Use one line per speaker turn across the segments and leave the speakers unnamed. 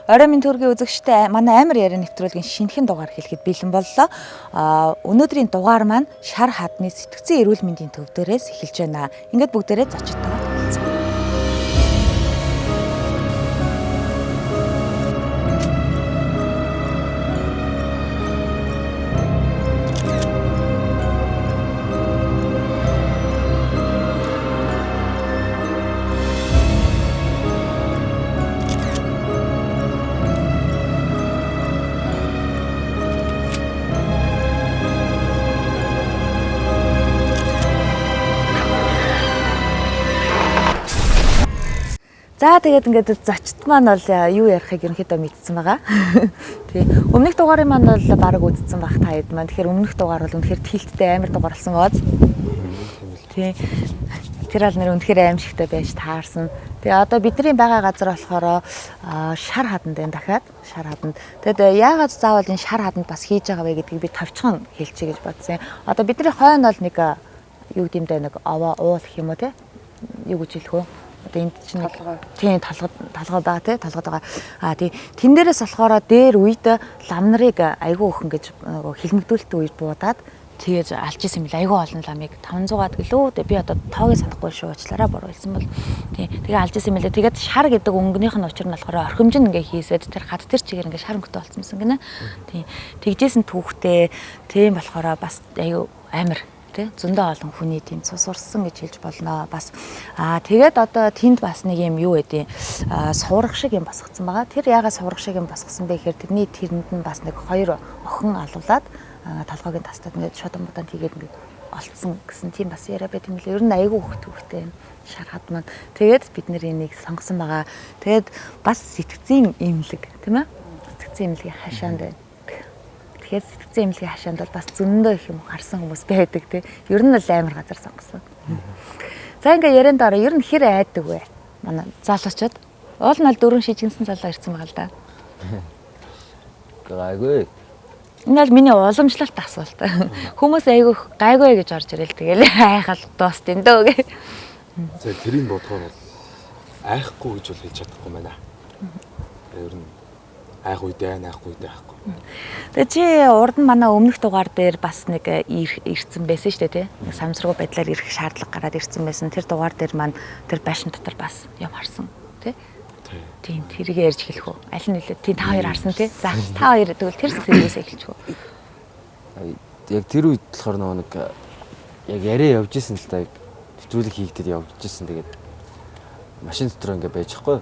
Орой минь төргийн үзэгчтэй манай амар яриа нэвтрүүлгийн шинэхэн дугаар хэлэхэд бэлэн боллоо. Өнөөдрийн дугаар маань шар хадны сэтгцэн эрүүл мэндийн төв дээрээс эхэлж байна. Ингээд бүгдээрээ зочдтойгоо танилцъя. За тэгээд ингээд зочд маань бол юу ярихыг ерөнхийдөө мэдсэн байгаа. Тий. Өмнөх дугаарын маань бол баг үзсэн байх та хэд маань. Тэгэхээр өмнөх дугаар бол үнэхээр тэлттэй амар дугаар болсон бооз. Тий. Тэр аль нэр үнэхээр аимшигтай байж таарсан. Тэгээ одоо бидний байгаа газар болохоор шар хаданд байна дахиад. Шар хаданд. Тэгэд яагаад заавал энэ шар хаданд бас хийж байгаа вэ гэдгийг би товчхон хэлчихье гэж бодсон. Одоо бидний хойно бол нэг юу гэмдэ нэг овоо уул гэх юм уу те. Юу гэж хэлэх вэ? Одоо энд чинь тийм талгад байгаа тий талгад байгаа. Тий тэн дээрээс болохоор дээр үед лам нарыг айгүй өхөн гэж хилмигдүүлэлт үед буудаад тэгэж алж исэн мэл айгүй олон ламыг 500-аад гэлөө би одоо тоогийн санахгүй шүү уучлаарай буруу хэлсэн бол тий тэгээ алж исэн мэлээ тэгээд шар гэдэг өнгөнийх нь учир нь болохоор орхимжин ингээ хийсэд тэр хад тэр чигээр ингээ шар өнгөтэй болцсон гинэ. Тий тэгжсэн түүхтэй тийм болохоор бас айгүй амар зөндөө олон хүний тийм цус урссан гэж хэлж болно. Бас тэгээд одоо тэнд бас нэг юм юу гэдэг суврах шиг юм босгоцсон байгаа. Тэр яагаад суврах шиг юм босгосон бэ гэхээр тэрний тэрэнд нь бас нэг хоёр охин алуулаад талгаагийн тастад ингээд шудан будаан хийгээд ингээд олцсон гэсэн тийм бас яриа байт юм лээ. Ер нь айгүй хөвгтэй шар хад маань. Тэгээд бид нэр энийг сонгосон байгаа. Тэгээд бас сэтгцийн имлэг тийм ээ. Сэтгцийн имлэгийн хашаанд байна. Тэгэхээр сэтгцэн эмнэлгийн хашаанд бол бас зөндөө их юм харсан хүмүүс байдаг тий. Ер нь л амар газар сонгосон. За ингээ ярианд ороо ер нь хэр айдаг вэ? Манай залуучууд. Уул нь 4 шижигнсэн залуу ирсэн байгаа л да.
Гайгүй.
Энэ бол миний уламжлалт асуулт. Хүмүүс айгүй гайгүй гэж орж ирэл тэгэл айхал дууст юм дөө гэ.
За тэрийг бодохоор бол айхгүй гэж бол хэлж чадахгүй байна. Ер нь айх үедээ айхгүй байхгүй.
Тэгээ чи урд нь манай өмнөх дугаар дээр бас нэг ирсэн байсан шүү дээ тий. Самсруу байдлаар ирэх шаардлага гараад ирсэн байсан. Тэр дугаар дээр маань тэр байшин дотор бас юм харсан тий. Тийм тэрийг ярьж хэлэх үү? Аль нь нэлээд тий та хоёр харсан тий. За та хоёр тэгвэл тэр сэдвээс эхэлчих үү?
Яг тэр үед болохоор нэг яг яриа явж исэн л та яг нэвтрүүлэг хийгдэд явж исэн. Тэгээд машин дотор ингээ байж хгүй.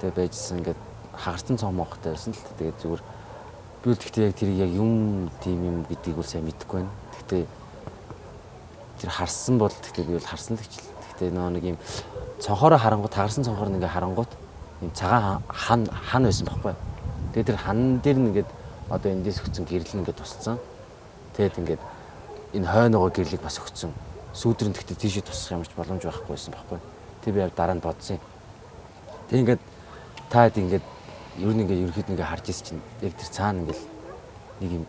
Тэгээд байжсэн ингээд хагарсан цомоохтой байсан л та. Тэгээд зүгээр би бол гэхдээ яг тэр яг юм тийм юм гэдгийг бол сайн мэдэхгүй байна. Гэхдээ тэр харсан бол гэхдээ би бол харсан л гэж. Гэхдээ нэг юм цонхороо харангуут тагарсан цонхоор ингээ харангуут юм цагаан хан байсан байхгүй. Тэгээд тэр хан дээр нь ингээд одоо эндээс өгсөн гэрэл ингээд тусцсан. Тэгээд ингээд энэ хойноогоо гэрлийг бас өгсөн. Сүүдрэн гэхдээ тийшээ тусах юмч боломж байхгүйсэн байхгүй. Тэг би дараа нь бодсон юм. Тэг ингээд таад ингээд ер нь ингээ ерөөд ингээ харж ирсэн чинь яг тэр цаана ингээл нэг юм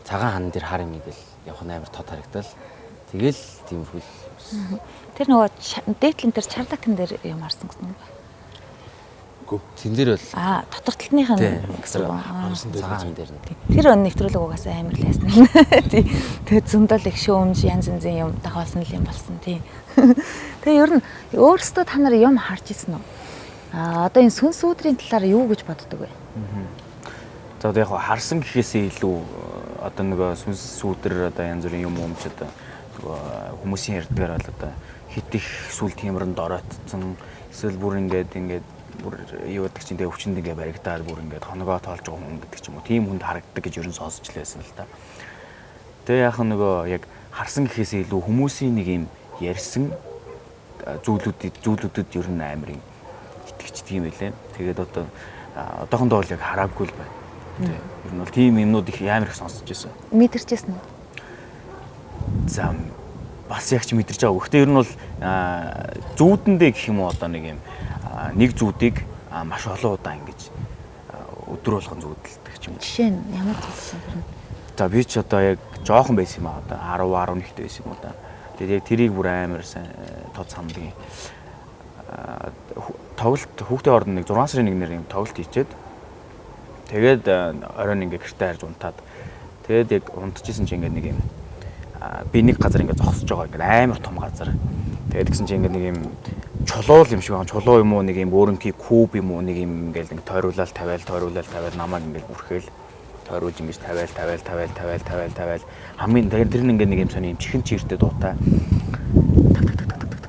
цагаан хан дээр хар юм ингээл явах нь амар тод харагдал. Тэгэл тиймэрхүү.
Тэр нөгөө дээдлэн тэр чардакн дээр юм харсан гэсэн юм.
Гү тэн дээр бол
дотор талных нь гэсэн
цагаан хан дээр нь.
Тэр өн нэвтрүүлэг угаасаа амар л ясна. Тий. Тэгээд зөндөл их шөөмж янз янзын юм давхалсан л юм болсон тий. Тэгээ ер нь өөрсдөө та нар юм харж ирсэн үү? Одоо энэ сүнс өөдрийн талаар юу гэж боддог вэ?
За одоо яг харсан гэхээсээ илүү одоо нөгөө сүнс өөдөр одоо янз бүрийн юм өмч одоо хүмүүсийн ярьдгаар бол одоо хит их сүл тиймэрэн дороотсон эсвэл бүр ингээд бүр юу гэдэг чинь тэгээ өвчнөд ингээд баригдаад бүр ингээд хоногоо тоолж байгаа хүн гэдэг ч юм уу тийм хүнд харагддаг гэж ерөн сонсч лээсэн л та. Тэгээ яг нөгөө яг харсан гэхээсээ илүү хүмүүсийн нэг юм ярьсан зүйлүүдэд ер нь амар юм итгэж тийм байлээ. Тэгээд одоохондоо бол яг хараагүй л байна. Тийм. Ер нь бол тийм юмнууд их амар их сонсож байсан.
Мэдэрчээсэн үү?
За бас яг ч мэдэрч байгаа. Гэхдээ ер нь бол зүүдэндээ гэх юм уу одоо нэг юм нэг зүүдийг маш олон удаа ингэж өдөр болгон зүүдэлдэг ч юм уу.
Жишээ нь ямар зүйлсэн юм?
За би ч одоо яг жоохон байсан юм аа одоо 10 11-т байсан юм уу да. Тэгээд яг тэрийг бүр амар сайн тод самдгийн тоглолт хүүхдийн орнд нэг 6 сарын 1-ээр юм тоглолт хийчихэд Тэгээд оройн ингээ гэртээ харж унтаад тэгээд яг унтчихсэн чинь ингээ нэг юм би нэг газар ингээ зогсож байгаа ингээ амар том газар. Тэгээд гэсэн чинь ингээ нэг юм чулуул юм шиг байгаа. Чулуу юм уу нэг юм өөрөнхий куб юм уу нэг юм ингээл ингээ тойруулаад тавиал намайг ингээл бүрхээл тойруулж ингэж тавиал хамгийн тэгээд тэр нь ингээ нэг юм сони юм чихэн чиртэй дуутай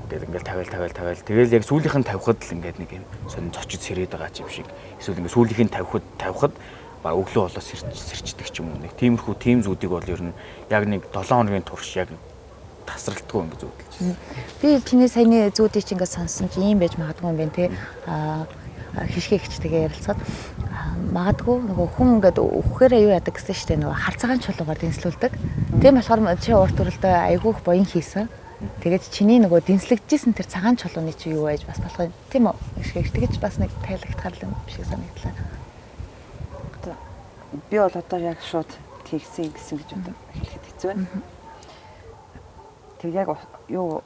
тэгээд ингээл тавиал тэгэл яг сүүлийнх нь тавихад л ингээд нэг юм сонин цочид сэрээд байгаа юм шиг эсвэл ингээ сүүлийнх нь тавихад баг өглөө болоо сэрчдэг ч юм уу нэг тиймэрхүү тим зүүдийг бол ер нь яг нэг 7 хоногийн турш яг тасралтгүй ингээ зүүдэлж байна.
Би чиний саяны зүүдийг чи ингээ сонссон чи ийм байж магадгүй юм байна те. Хишгэ хичтэйгээ ярилцаад магадгүй нөгөө хүн ингээд өгөхөөрээ юу яадаг гэсэн штэ нөгөө харцаагаан чулуугаар дэнслүүлдэг. Тийм болохоор чи урт төрөлдөө айгүйх буян хийсэн. Тэгээд чиний нөгөө дэнслэгдэжсэн тэр цагаан чулууны чи юу байж бас болох юм. Тийм үү? Тэгэж бас нэг тайлбарлах юм шиг санагдлаа.
Би бол одоо яг шууд тэгсэн гэсэн гэж одоо хэлэхэд хэцүү байна. Тэг яг юу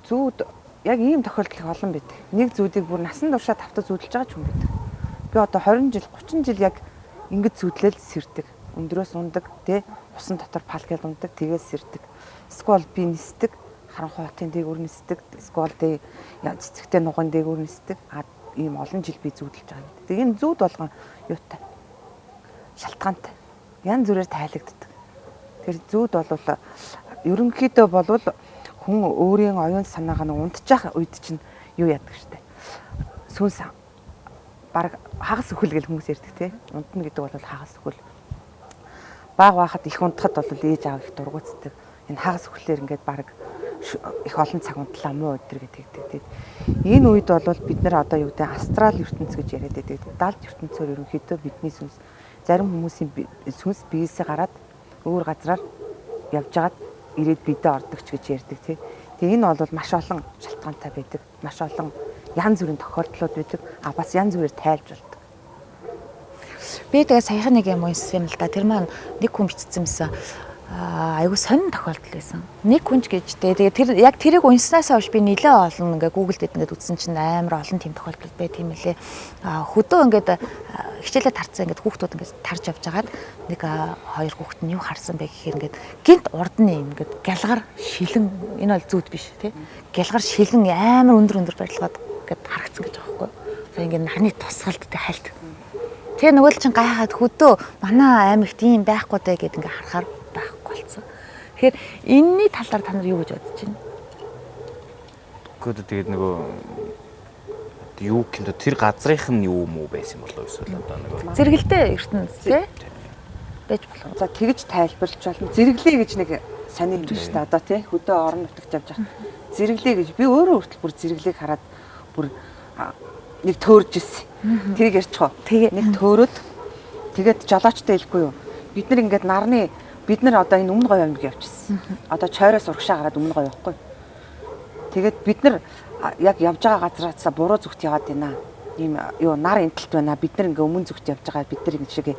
зүүд яг ийм тохиолдол олон байдаг. Нэг зүүдийг бүр насан туршаа тавтаа зүүдэлж байгаа ч юм байдаг. Би одоо 20 жил 30 жил яг ингэж зүүдлэл сэрдэг. Өндрөөс ундаг тий усан дотор палкал ундаг тэгээс сэрдэг. Сквал би нисдэг харанхуй хотын дээгүүр нисдэг. Сквал дэ цэцэгтэй нуган дээгүүр нисдэг. Ийм олон жил би зүүдэлж байгаа. Тэг энэ зүүд болгон юутай шалтгаантай. Ян зүрээр тайлагддаг. Тэр зүүд бол ерөнхийдөө болвол хүн өөрийн оюун санааг нь унтчих үед чинь юу яадаг штэ. Сүнс баг хагас өхөл гэл хүмүүс ярьдаг тий. Унтна гэдэг бол хагас өхөл. Баг байхад их унтахад бол ээж аав их дургуутдаг. Энэ хагас өхлөөр ингээд баг их олон цаг унтлаа муу өдөр гэдэг. Энэ үед бол бид нар одоо юу гэдэг астрал ертөнц гэж яриад байдаг. Далд ертөнцөөр ерөнхийдөө бидний сүнс зарим хүмүүсийн сүнс биесээ гараад өөр газраар явжгаад ирээд бидээ ордог ч гэж ярьдаг тий. Тэгээ энэ бол маш олон шалтгаантай байдаг. Маш олон янз бүрийн тохиолдлууд байдаг. Бас янз бүрээр тайлж болдог.
Би тэгээ саяхан нэг юм уншсан юм л да. Тэр маань нэг хүн бичсэн юмсан. Айгу сонин тохиолдол байсан. Нэг хүнч гэж тэгээ тэр яг тэрийг уншсанаас хойш би нэлээ олон ингээ Google дээр ингээд үзсэн чинь амар олон тийм тохиолдол байт юм лээ. Хөдөө ингээд хичээлээ тарцсан ингээд хүүхдүүд ингээд тарж явж хагаад нэг хоёр хүүхэд нь юу харсан бэ гэхээр ингээд гинт урд нь ингээд гялгар шилэн энэ бол зүүд биш тий. Гялгар шилэн амар өндөр барилгаад ингээд харагдсан гэж байгаа байхгүй. За ингээд нарны тусгалдтай хальт. Тэгээ нөгөө л чин гайхаад хөдөө манай аймагт тийм байхгүй даа гэд ингээд харахаар байхгүй болсон. Тэгэхээр энэний талаар та нар юу гэж бодож байна?
Гэхдээ тэгээд нөгөө юу гэмтэ тэр газрынх нь юу муу байсан болоо эсвэл одоо нөгөө
зэрэгэлдээ ертөнц тий байж болох.
За тэгж тайлбарлаж болно. Зэрэглээ гэж нэг сонин юм шүү дээ одоо тий хөдөө орон нутагт явж байгаа. Зэрэглээ гэж би өөрөө хүртэл бүр зэрэглээг хараад бүр нэг төөрж ирсэн. Тэрийг ярьчих уу? Нэг төөрөөд тэгээд жолоочтой хэлэхгүй юу? Бид нар ингээд нарны бид нар одоо энэ өмнө говь аймаг явчихсан. Одоо чойроос урагшаа гараад өмнө говь явахгүй. Тэгээд бид нар яг явж байгаа газраасаа буруу зүгт яваад байна. Ийм юу нар энтэлт байна. Бид нар ингээ өмнө зүгт явж байгаа бид нар ингэ шиг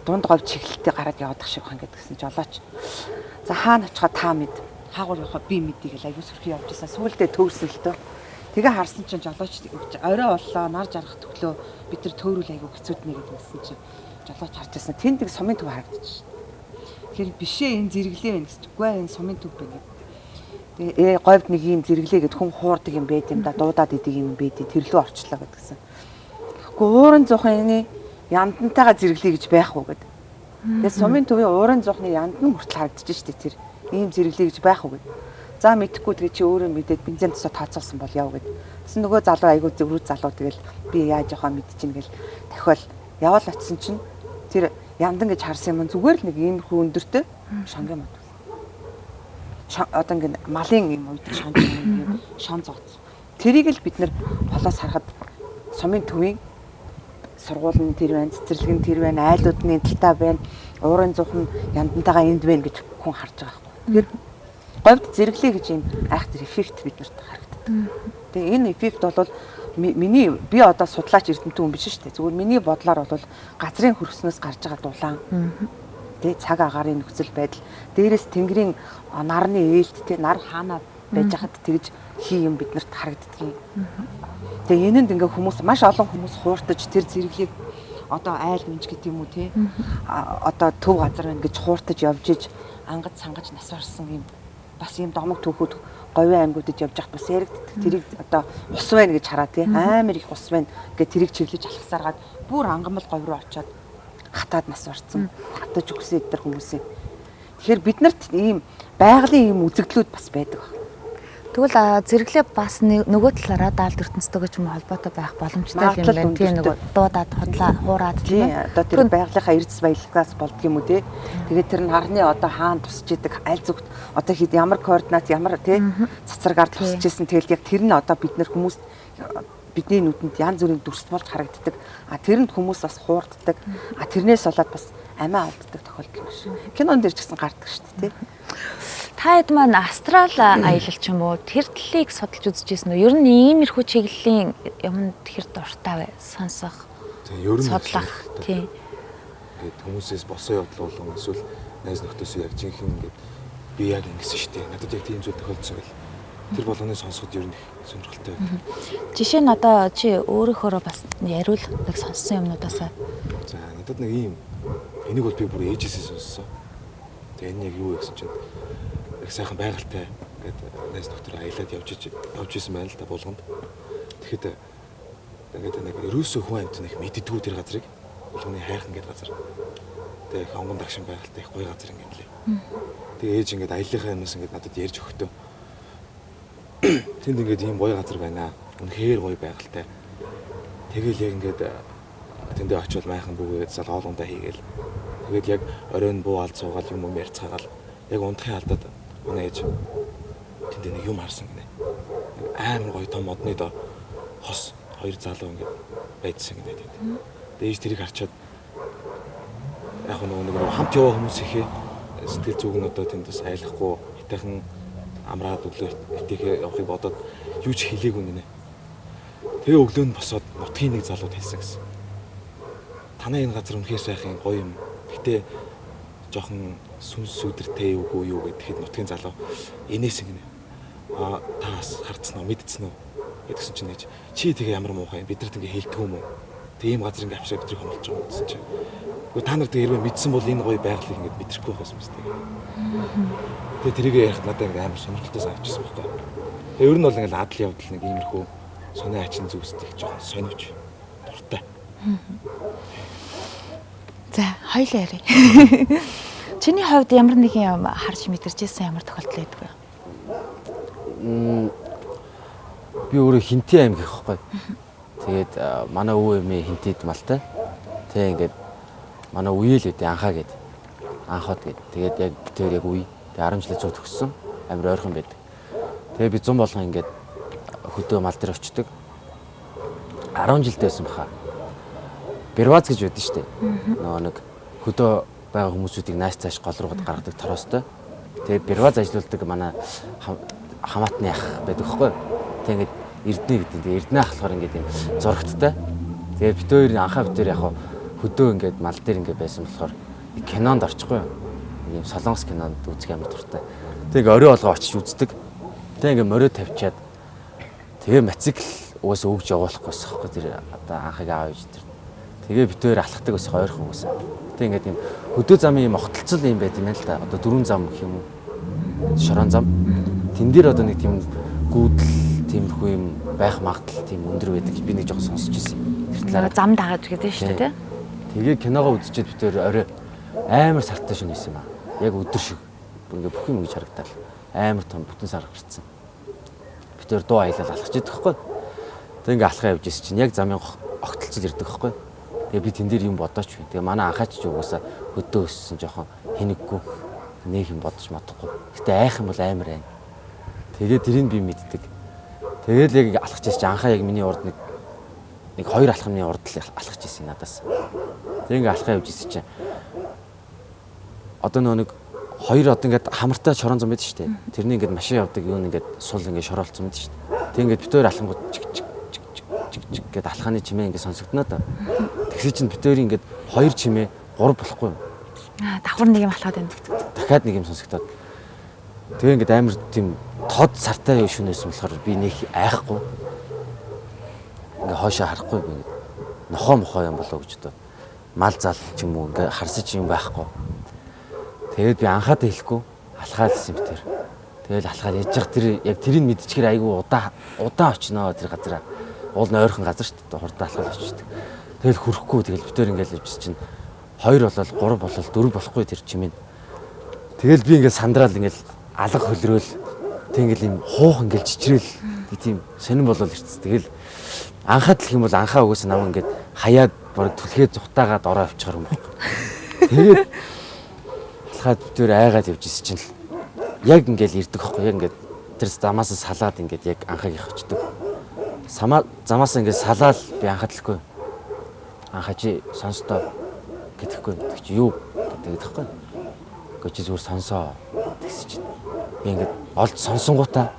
дунд говь чиглэлтэй гараад яваад шиг байна гэдгсэн жолооч. За хаана очихаа та мэд. Хаагур явахаа би мэдээ гэл аюу сөрхий явж байсан. Сүгэлдээ төөрсөн л дөө. Тэгээ харсан чинь жолооч орой боллоо нар жаргах төглөө бид нар төөрүүл аюу хэцүүднэ гэдгсэн чинь жолооч харж байсан. Тэнд нэг сумын төв харагдчих. Тэгэхээр бишээ энэ зэрэглээ байна гэж. Үгүй энэ сумын төв байна. Тэгээ говьд нэг юм зэрэглээ гэд хүн хуурдаг юм байт юм да дуудаад идэг юм байт. Тэрлүү орчлоо гэдгсэн. Гэхдээ уурын зуухан энэ яндантайгаа зэрэглээ гэж байх уу гэд. Тэгээ сумын төвийн уурын зуухны янд нь хүртэл харагдаж штэ тэр. Ийм зэрэглээ гэж байх уу гэд. За мэдхгүй тэгээ чи өөрөө мэдээд бензин тосоо тооцоолсон бол яв гэд. Тэсэн нөгөө залуу айгуу зөврүү залуу тэгэл би яаж явахаа мэдчихин гэл дахиад явал очисон чинь тэр яндан гэж харсан юм зүгээр л нэг иймэрхүү өндөртэй шонгийн мод. Одоо ингэ малын юм уудаг шон зооц. Тэрийг л бид нар холоос харахад сумын төвийн сургуулийн тэр байна, цэцэрлэгийн тэр байна, айлуудны талтай байна, уурын зуухан яндантайгаа энд байна гэж хүн харж байгаа байхгүй. Тэгэхээр говьд зэрэглээ гэж юм айхтар эффект биднэрт харагддаг. Тэгээ энэ эффект бол миний би одоо судлаач эрдэмтэн хүн биш шүү дээ. Зүгээр миний бодлоор бол газрын хөрснөөс гарч байгаа дулаан. Тэ цаг агаарын нөхцөл байдал. Дээрээс тэнгэрийн нарны ээлт тэ нар хаанаа байж хад тэгж хий юм биднэрт харагддаг юм. Тэгээ энэнд ингээ хүмүүс маш олон хүмүүс хууртаж тэр зэрэглийг одоо айл хэмж гэдэг юм уу те. Одоо төв газар ингэж хууртаж явж иж ангаж сангаж нас барсан юм бас юм домог түүхүүд говийн аймагуудад явж байхад бас яригддаг. Тэрийг одоо ус байна гэж хараа тий. Амар их ус байна гэж тэрийг чиглэж алхасаргаад бүр ангамл говь руу очиод хатаад нас барцсан. Хатаж өгсөн эдгээр хүмүүсийн. Тэгэхээр бид нарт ийм байгалийн ийм үзэгдлүүд бас байдаг.
Тэгвэл зэрэглээ бас нөгөө талаараа даалд ертөнцтэйгээ ч юм холбоотой байх боломжтой юм байна. Тийм нөгөө дуудаад хотлаа хуураад
тийм одоо тэр байгалийнхаа эрдэс баялагаас болдго юм уу те. Тэгээд тэр нь харны одоо хаан тусч идэг аль зүгт одоо хэд ямар координат ямар те цацрагаар тусч исэн тэгэл яг тэр нь одоо бид нар хүмүүст бидний нүдэнд янз бүрийн дүрс болж харагддаг. Тэрэнд хүмүүс бас хуурддаг. Тэрнээс болоод бас амиа алддаг тохиолдол байна шүү. Кинон дээр ч гэсэн гардаг шүү дээ те.
Та хэд маань астрал аялал ч юм уу тэр талыг судалж үзчихсэн үү? Ер нь иймэрхүү чиглэлийн юмд тэр дуртай бай сонсох.
Тэгээ ер нь
судлах тийм.
Ингээд хүмүүсээс босоо явдал болгон эсвэл найз нөхдөсөө яг жинхэнэ ингээд би яг ингэсэн шүү дээ. Надад яг тийм зүйл тохиолдсон гэл. Тэр болгоны сонсоход ер нь их сонирхолтой байдаг.
Жишээ нь одоо чи өөрийнхөө бас яриул нэг сонссон юмнуудаас.
За надад нэг ийм энийг бол би бүр ээжээсээ сонссон. Тэгээ энэ яг юу вэ гэсэн чинь их сайхан байгальтай гэдэг найз нөхдөр аялаад явж исэн байна л да болгонд. Тэгэхэд ингээд нэг ерөөсөө хүн амьтан их мэддэггүй тэр газрыг болгоны хайрхан гэдэг газар. Тэгээ их онгон дагшин байгальтай их гоё газар юм лээ. Тэгээ ээж ингээд аяллахаа юмс ингээд надад ярьж өгтөө. Тэнд ингээд ийм гоё газар байна. Үнэхээр гоё байгальтай. Тэгэл яг ингээд тэндээ очиод майхан бүгээд салгаалгандаа хийгээл. Тэгээд яг оройн буу алд суугаад юм ярьцгаагаал яг унтахын алдаад манай ээж тэнд нэг юм харсан гинэ. Амар гоё том модны доо хос хоёр залуу ингээд байдсан гинэ тэгээд. Тэгээд ээж тэрийг харчаад яг нэг хамт яваа хүмүүс ихээ сэтгэл зүг нь одоо тэндээс айлахгүй хитайхан амраад өглөө итэхээ явахыг бодоод юу ч хэлээгүй гинэ. Тэгээ өглөө нь босоод нутгийн нэг залууд хэлсэн гэсэн. Танай энэ газар үнэхээр сайхан гоё юм. Гэтэ жоохон сүнс сүдэртэй үгүй юу гэхэд нутгийн залуу инээсэн гинэ. Таас хардсан уу мэдсэн үү гэдгсэн чинь ээж чи тэгээ ямар муухай бид нарт ингээ хэлдэг юм уу? Тийм газар ингээ авшаа бидрийг хомолж байгаа гэсэн чинь. Гэхдээ та нар тэгээ хэрвээ мэдсэн бол энэ гоё байгалыг ингээ мэдрэхгүй байх юмс тэгээ. Тэгээ тэрийг ярих надад ингээ амар сонирхолтой санагдчихсан байхгүй. Тэгээ ер нь бол ингээ адал явдал нэг иймэрхүү сони ачин зүсдэг жоохон сониуч дуртай.
За хоёлаа ярив. Чиний хувьд ямар нэгэн юм харж мэдэрч ирсэн ямар тохиолдол байдаг вэ?
Би өөрөө Хинтээ аймаг гэхгүй. Тэгээд манай өвөө эмээ Хинтэд малтай. Тэг ингээд манай үеэл үүдээ анхаа гээд анхаад гээд тэгээд яг битээр яг үе. Тэгээд 10 жилийн цуг төгссөн. Амар ойрхон байдаг. Тэгээд би 100 болгон ингээд хөдөө мал дээр очдөг. 10 жилдээ байсан баха. Берваз гэж байдаг шүү дээ. Нөгөө нэг хөдөө байгаа хүмүүсүүдийг нааш цааш гол руугаад гаргадаг тороостой. Тэгээд берваз ажиллаулдаг манай хамаатны ах байдаг байхгүй. Тэг ингээд Эрдэнэ гэдэг. Эрдэнэ ах болохоор ингээд юм зурагттай. Тэгээд бид хоёр анхаа бид хоёр яг хөдөө ингээд мал дээр ингээд байсан болохоор кинонд орчихгүй юу. Ийм солонгос кинонд үзэх амар дуртай. Тэг ингээд орой олгоо очиж үздэг. Тэг ингээд морио тавьчаад тэгээ мотоцикл угаасаа өгж явуулахгүйс байхгүй тэр одоо анхыг аав ээж тэр. Тэгээ бид хоёр алхдаг ус ойрхон хүмүүс. Тэг ингээд ийм хөдөө замын ийм огтлцол юм байт юм л да. Одоо 4 зам гэх юм уу. Шорон зам. Тэн дээр одоо нэг тийм гүйдэл тиймэрхүү юм байх магадлал тийм өндөр байдаг. Би нэг жоохон сонсч ирсэн. Тэр талаараа
Зам дагаад гэдэг шүү дээ.
Тэгээ киногоо үзчихэд бид хоёр орой амар сартай шөнө хийсэн юм аа. Яг өдөр шиг. Ингээ бүх юм ингэж харагдал. Амар том бүтэн сар гарцсан. Бид хоёр дуу аялал алхаж идэх байхгүй. Тэг ингээ алхаа явж ирсэн чинь яг замын огтлцол ирдэг байхгүй. Тэгээ би тэн дээр юм бодооч вэ. Тэгээ манай анхаач ч угаасаа хөдөө өссөн жоохон хинэггүй нэг юм бодож матахгүй. Гэтэ айх юм бол амар айн. Тэгээ тэрийг би мэддэг. Тэгэл яг алхаж ирсэн чинь анхаа яг миний урд нэг хоёр алхамны урд л алхаж ирсэн надаас. Тэг ингээ алхаа явж ирсэн чинь одоо нэг хоёр одоо ингээд хамартай шорон зам байдаг шүү дээ. Тэрний ингээд машин явдаг юу ингээд сул ингээд шороолцсон байдаг шүү дээ. Тэг ингээд бид хоёр алхангууд чиг гэд алхааны чимээ ингээд сонсогдно да. Тэгсэн чинь бид хоёрын ингээд хоёр чимээ 3 болохгүй юм.
Давхар нэг юм алхаад байна.
Дахиад нэг юм сонсогдоод. Тэгээ ингээд амар тийм тод сартай шүнээс болохоор би нэг айхгүй. Ингээ хоошоо харахгүй би нохоо мохоо юм болоо гэж бодоод. мал зал ч юм уу ингээ харсаж юм байхгүй. Тэгээд би анхаад хэлэхгүй алхаад ирсэн би тэр. Тэгэл алхаад яж зах тэр яг тэрийг мэдчихээр айгүй удаан очиноо тэр газараа. Уул нь ойрхон газар шүү дээ. Хурдан алхаад очиж. Тэгэл хүрэхгүй тэгэл битээр ингээл явж чинь 2 болол 3 болол 4 болохгүй тэр чимээ. Тэгэл би ингээл сандраал ингээл алга хөлрөөл тэг ингээл юм хуух ингээл чичрээл тийм сонирн болол ирчихсэн. Тэгэл анхаад л юм бол анхаа угаас нам ингээд хаяад бараг түлхээ зүхтаагаад ороо авчихар юм байна. Тэгээд алхаад битээр айгаад явж исэн чинь яг ингээл ирдэг хөхгүй яг ингээд тэр замаас салаад ингээд яг анхаагийн очдөг. Замаас ингээд салаал би анхаадлахгүй. Анхаач сонсдоо гэдэхгүй. Тэг чи юу гэдэг тэгэхгүй. Гэхдээ чи зүгээр сонсоо тэгсэж чинь. Би ингээд олд сонсонгуудаа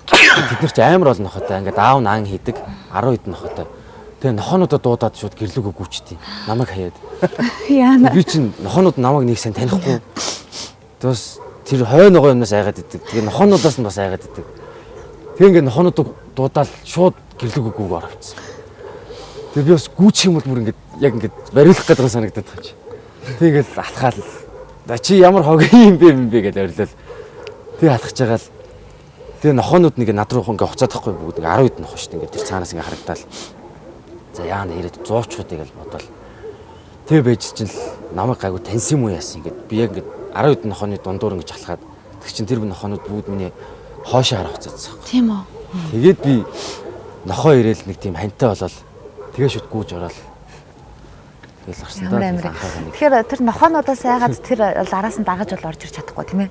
бид нар ч амар бол нохотой ингээд аав наан хийдэг 10 хэдэн нохотой. Тэгээ нохоонуудаа дуудаад шууд гэрлүүгөө гүйчтий. Намайг хаяад.
Яана.
Би чинь нохоонууд намайг нэг сайн танихгүй. Тэс тэр хойноогоо юмнаас айгаад идэг. Тэгээ нохоонуудаас нь бас айгаад идэг. Тэгээ ингээд нохоонуудаа дуудаал шууд гэрлүүгөө гүйгээр авчихсан. Тэгээ би бас гүйчих юм бол бүр ингээд яг ингээд бариулах гэдэг санагдаад байгаа чи. Тэгээ ингээд алхаал. Чи ямар хогийн юм бэ гэж орилол. Тэгээ алхаж байгаа л тэгээ нохоонууд нэг над руу ингээ хуцаад тахгүй бүгд 10 хэд нохоо шүү дээ ингээ тэр цаанаас ингээ харагдаал. За яана ирээд зуучхуудыг л бодоол. Тэгээ байж чинь л намайг гайгүй таньсан юм уу яасан ингээ би яг ингээ 10 хэд нохооны дундуур ингээ алхаад тэг чин тэр нохоонууд бүгд миний хоошоо хараа хуцаадсан.
Тийм үү.
Тэгээд би нохоо ирээл нэг тийм хантай болол тэгээ шууд гүйж ороод тэгэл гарсан даа.
Тэгэхээр тэр нохоонуудаас айгаад тэр араас нь дагаж бол орж ирч чадахгүй тийм ээ.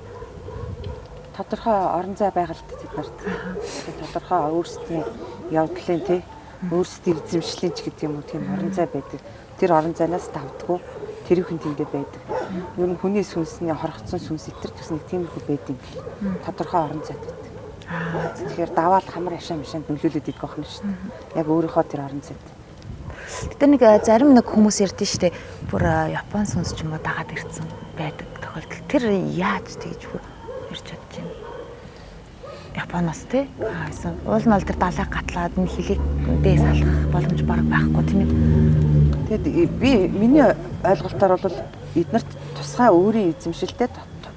Тодорхой орон зай байгальд тэд нарт. Тодорхой өөрсдийн явдлын тий өөрсдийн эзэмшлийн ч гэдэг юм уу тийм орон зай байдаг. Тэр орон зайнаас давдггүй тэрүүхэн тэндээ байдаг. Ер нь хүний сүнсний хорхоцсон сүнс итэр гэсэн нэг тиймэрхүү байдаг. Тодорхой орон зайд байдаг. Тэгэхээр даваал хамар ашаа мишаанд нөлөөлөд идэх байх нь шүү дээ. Яг өөрийнхөө тэр орон зайд.
Гэтэ нэг зарим нэг хүмүүс ярьдэн штэ бүр Япон сүнс ч юм уу дагаад ирсэн байдаг тохиолдол. Тэр яаж тэгж бүр ирж чадж байна. Японоос тий. Хайсан. Уул нь бол тэр далайг гатлаад энэ хилийг дээс алгах боломж бараг байхгүй тийм ээ.
Тэгэд би миний ойлголтоор бол эднэрт тусгай өөрийн эзэмшилтэй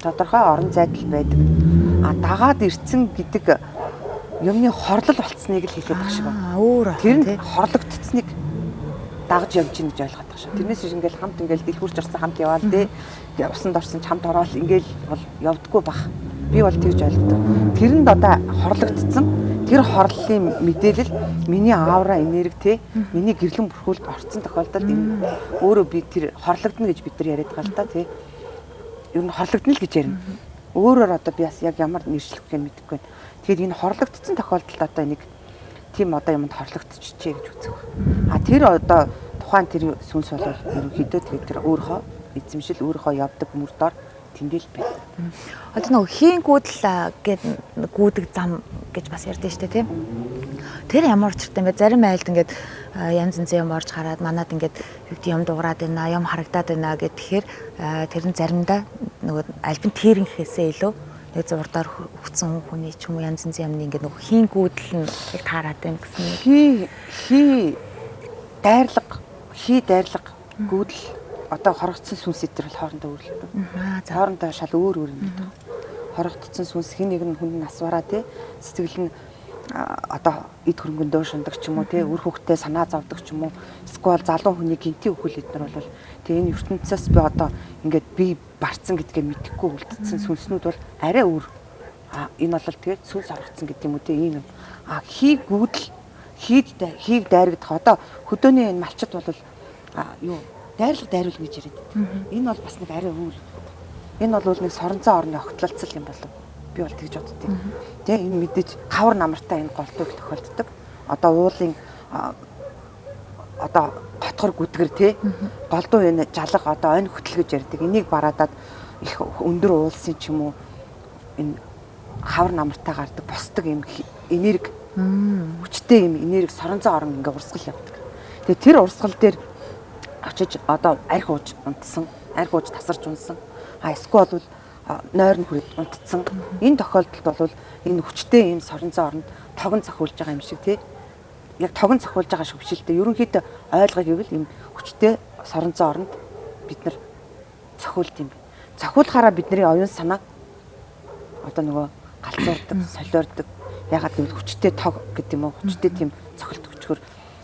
тодорхой орон зайдал байдаг. Дагаад ирсэн гэдэг юмны хорлол болцсныг л хэлээд байгаа шиг байна.
Өөр
тэр нь хорлогдцсныг дагж явж ийн гэж ойлгоод байгаа шүү. Тэрнээс шиг ингээл хамт ингээл дэлгүүрч орсон хамт яваал дээ. Усанд орсон ч хамт ороод ингээл бол явдггүй бах. Би бол тэгж ойлгодог. Тэрэнд одоо хорлогдсон тэр хорлолын мэдээлэл миний аавра энерги те миний гэрлэн бүрхүүлд орцсон тохиолдолд энэ өөрөө би тэр хорлогдно гэж бид нар яриад байгаа л да те. Ер нь хорлогдно л гэж ярина. Өөрөөр одоо би бас яг ямар нэршлэх гэж мэдэхгүй байна. Тэгэхээр энэ хорлогдсон тохиолдолд одоо нэг тийм одоо юмд хорлогдчихжээ гэж үзэх. Тэр одоо тухайн тэр сүнс бол ерөнхийдөө тэгээд тэр өөрийнхөө эзэмшил өөрийнхөө явдаг мөрдоор тэндэл байна.
Одоо нөгөө хийн гүйдэл гэдэг гүйдэг зам гэж бас ярьдэн штэ тийм. Тэр ямар учиртай юм бэ? Зарим айлд ингээд янз янзын юм орж хараад манад ингээд юм дуурайд байна, юм харагдаад байна гэхээр тэр нь заримдаа нөгөө альбин тэрнхээсээ илүү нэг зурдаар өгцөн хүний ч юм уу янз янзын юмны ингээд нөгөө хийн гүйдэл нь яг таарад байна гэсэн.
Хий дайрлага гүйдэл одоо хорогдсон сүнс итер бол хоорондоо өөрлөлдөг. Хоорондоо шал өөр юм байдаг. Хорогдсон сүнс хин нэг нь хүн насвараа тий сэтгэл нь одоо эд хөрөнгөнд дөшөндөг ч юм уу тий үр хөвгтэй санаа зовдөг ч юм уу эсвэл залуу хүний гинти өхөл эднэр бол тий энэ ертөнцөөс би одоо ингээд би барцсан гэдгээ мэдэхгүй үлдсэн сүнснүүд бол арай өөр. Энэ бол тэгээд сүнс оргцсон гэдэг юм уу тий ийм юм. Хийг гүйдэл хийг дайрагдах одоо хөдөөний энэ малчид бол юу дайруул гэж яриад байдаг. Энэ бол бас нэг арай өөр. Энэ бол нэг соронзон орны огтлолцол юм болов. Би бол тэгж боддог. Тэ энэ мэдээж хавар намартай энэ голдуу их тохиолддог. Одоо уулын одоо готхор гүдгэр тэ голдуу энэ жалга одоо ойн хөтөл гэж ярьдаг. Энийг бараадаад их өндөр уулсын ч юм уу энэ хавар намартай гардаг босдог юм энерги хүчтэй юм энерги соронзон орн ингээ урсгал явдаг. Тэгээ тэр урсгал дээр очиж одоо арх ууж унтсан, арх ууж тасарч унсан. Эсвэл бол нойр нь хүрээд унтцсан. Энэ тохиолдолд бол энэ хүчтэй ийм соронзон оронд тогон цохиулж байгаа юм шиг тий. Яг тогон цохиулж байгаа шиг биш л дээ. Ерөнхийдөө ойлгоо гэвэл ийм хүчтэй соронзон оронд бид нар цохиулт юм бэ. Цохиулахаараа бидний оюун санаа одоо нөгөө галзуурдаг, солиордог. Ягаад гэвэл хүчтэй тог гэдэг юм уу? Хүчтэй тийм цохилт өчгөр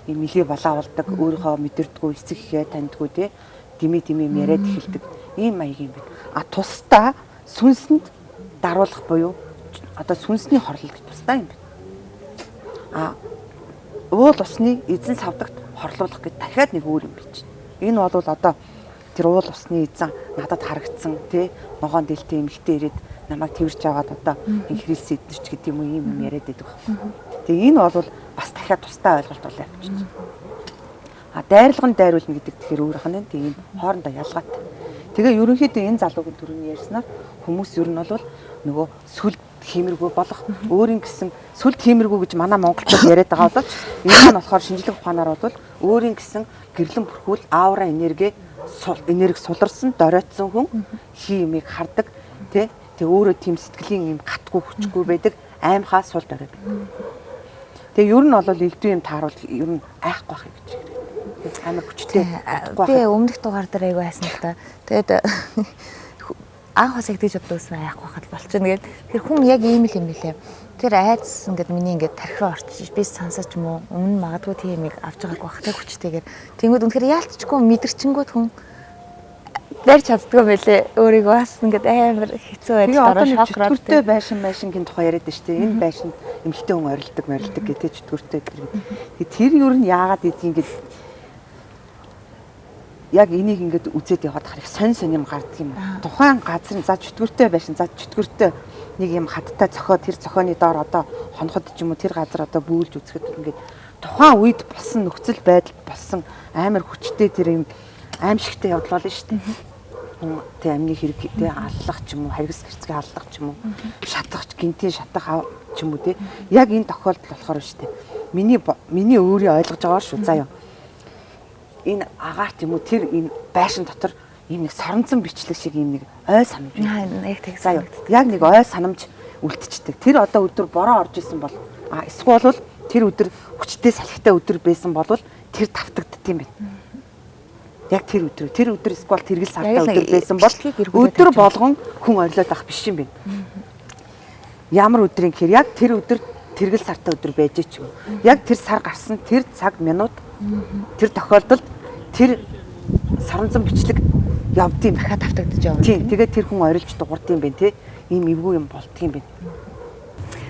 ийм нэлээ болооволдог, өөрийнхөө мэдэрдэггүй, эцэг ихээ таньдгүй те дими яриад эхэлдэг. Ийм маяг юм байна. А тусдаа сүнсэнд даруулах буюу одоо сүнсний хорлол гэж тусдаа юм байна. А уул усны эзэн савдагт хорлуулах гэж дахиад нэг өөр юм биш. Энэ бол одоо тэр уул усны эзэн надад харагдсан тий ногоон дэлтэй эмхтэй ирээд намайг тэрж аваад одоо энэ Христ эдэрч гэдэг юм уу юм яриад байдаг байна. Тэгээ энэ бол бас дахиад тусдаа ойлголт болоо явчих. А дайрлагын дайруулна гэдэг тэгэхээр өөрийнх нь тийм хоорондоо ялгаатай. Тэгээ ерөнхийдөө энэ залуугийн төрөний ярьснаар хүмүүс ер нь бол нөгөө сүлд хиймэргүй болох өөрийн гэсэн сүлд хиймэргүй гэж манай монголчууд яриад байгаа боловч энэ нь болохоор шинжлэх ухаанаар бол өөрийн гэсэн гэрлэн бүрхүүл аура энерги суларсан доройтсон хүн хиймийг хардаг тий Тэгээ өөрөө тийм сэтгэлийн юм гатгүй хүчгүй байдаг аймхаа сул дорой байдаг. Тэгээ ер нь бол элдв юм тааруул ер нь айхгүй байх гэж байна. Амар хүчтэй.
Би өмнөх дугаар дээр айгүй хайсан л та. Тэгээд анх бас яг тийж боддогсэн айхгүй байхад болчихно гээд тэр хүн яг ийм л юм билээ. Тэр айдас ингээд миний ингээд тархи руу орчиж би сонсооч юм уу өмнө магадгүй тийм юм авч байгааг бах тэг хүчтэйгээр тэнгүүд үнэхээр яалтчгүй мэдэрчингүүд хүн барьж чаддгүй байлээ. Өөрийгөө бас ингээд амар хэцүү байдал ороо шокроод
чөтгөртэй байшингийн тухай яриад байна шүү дээ. Энэ байшинд эмэгтэй хүн орилдог гэдэг чөтгөртэй гэдэг. Тэр юу нь яагаад гэдгийг ингээд яг энийг ингээд үзээд яваад харах сонь юм гардаг юм. Тухайн газрын за чөтгөртэй байшин за чөтгөртэй нэг юм хаттай цохоо тэр цохооны доор одоо хоноход ч юм уу тэр газар одоо бүүлж үзэхэд ингээд тухайн үед болсон нөхцөл байдал болсон амар хүчтэй тэр юм аимшигтай явдал болно шүү дээ. Тэ амны хэрэг тэ аллах ч юм уу, харгас гэрцгээ аллах ч юм уу, шатах гинтийн шатах ч юм уу тэ. Яг энэ тохиолдол болохоор шүү дээ. Миний өөрийн ойлгож байгаа шүү заяа. Энэ агаар ч юм уу тэр энэ байшин дотор ийм нэг соронзон бичлэг шиг ийм нэг ой санамж байна.
Яг тэг
заяа. Яг нэг ой санамж үлдчихдэг. Тэр одоо өдөр бороо орж исэн бол эсвэл тэр өдөр хүчтэй салхитай өдөр байсан бол тэр тавтагдд юм байна. Яг тэр өдөр эсвэл тэргэл сартай өдөр байсан бол өдөр болгон хүн орилоод ах биш юм байна. Ямар өдрийн гэхээр яг тэр өдөр тэргэл сартай өдөр байж ч юм. Яг тэр сар гарсан тэр цаг минут тэр тохиолдолд тэр соронзон бичлэг явдсан дахиад автагдаж явна. Тийм. Тэгээд тэр хүн орилж дуурдсан юм байна те. Ийм эвгүй юм болдго юм байна.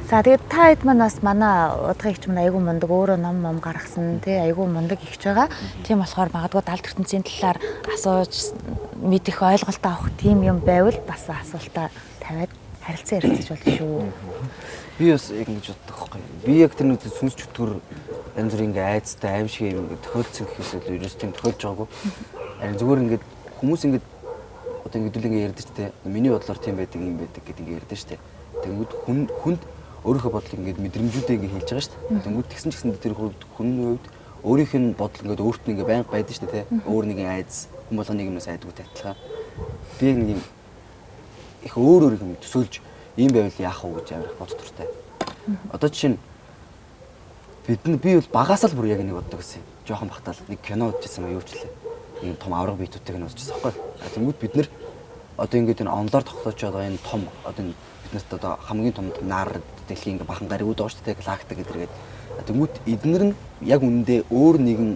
За тэгээд та хэд маань бас манай удаа ихч маань айгүй мундаг өөрөө ном гаргасан тий айгүй мундаг ихч байгаа. Тийм болохоор магадгүй далд ертөнцийн талаар асууж мэдэх ойлголт авах тийм юм байвал бас асуултаа тавиад харилцан ярилцаж болно шүү.
Би бас яг ингэж боддог байхгүй. Би яг тэр нэг сүнс чөтгөр янз бүрийн ингээ айцтай аим шиг юм ингээ тохиолдсон гэхээсээ ерөөс тийм тохиолж байгаагүй. Харин зүгээр ингээ хүмүүс ингээ одоо ингээ дүл ингээ ярьдаг ч тий миний бодлоор тийм байдаг юм байдаг гэдэг ингээ ярьдаг шүү дээ. Тэнгүүд хүнд өөрийнхөө бодлыг ингээд мэдрэмжүүдээ ингээд хэлж байгаа шүү дээ. Тэнгүүд тэгсэн ч гэсэн тэр хүний хувьд өөрийнх нь бодол ингээд өөрт нь ингээд байнга байдаг шүү дээ, тэ. Өөр нэгэн айдас хүн болгоны юмнаас айдгүйтэй адилхан. Би нэг юм их өөр юм төсөөлж ийм байвал яах вэ гэж амар их бодож туртай. Одоо жишээ нь би бол багаас л бүр яг нэг боддог гэсэн юм. Жохон бахтаал нэг кино үзчихсэн маа юу ч лээ. Ийм том авраг биетүүдтэйг нь үзчихсэн байхгүй. Тэнгүүд бид нэр одоо ингээд энэ онлоор тогтоож байгаа энэ том одоо биднэрт одоо хамгийн том нар дэлхийн ингээ бахан гариг үүд байгаа шүү дээ галактик гэдэргээд. Тэнгүүт эднэр нь яг үнэндээ өөр нэгэн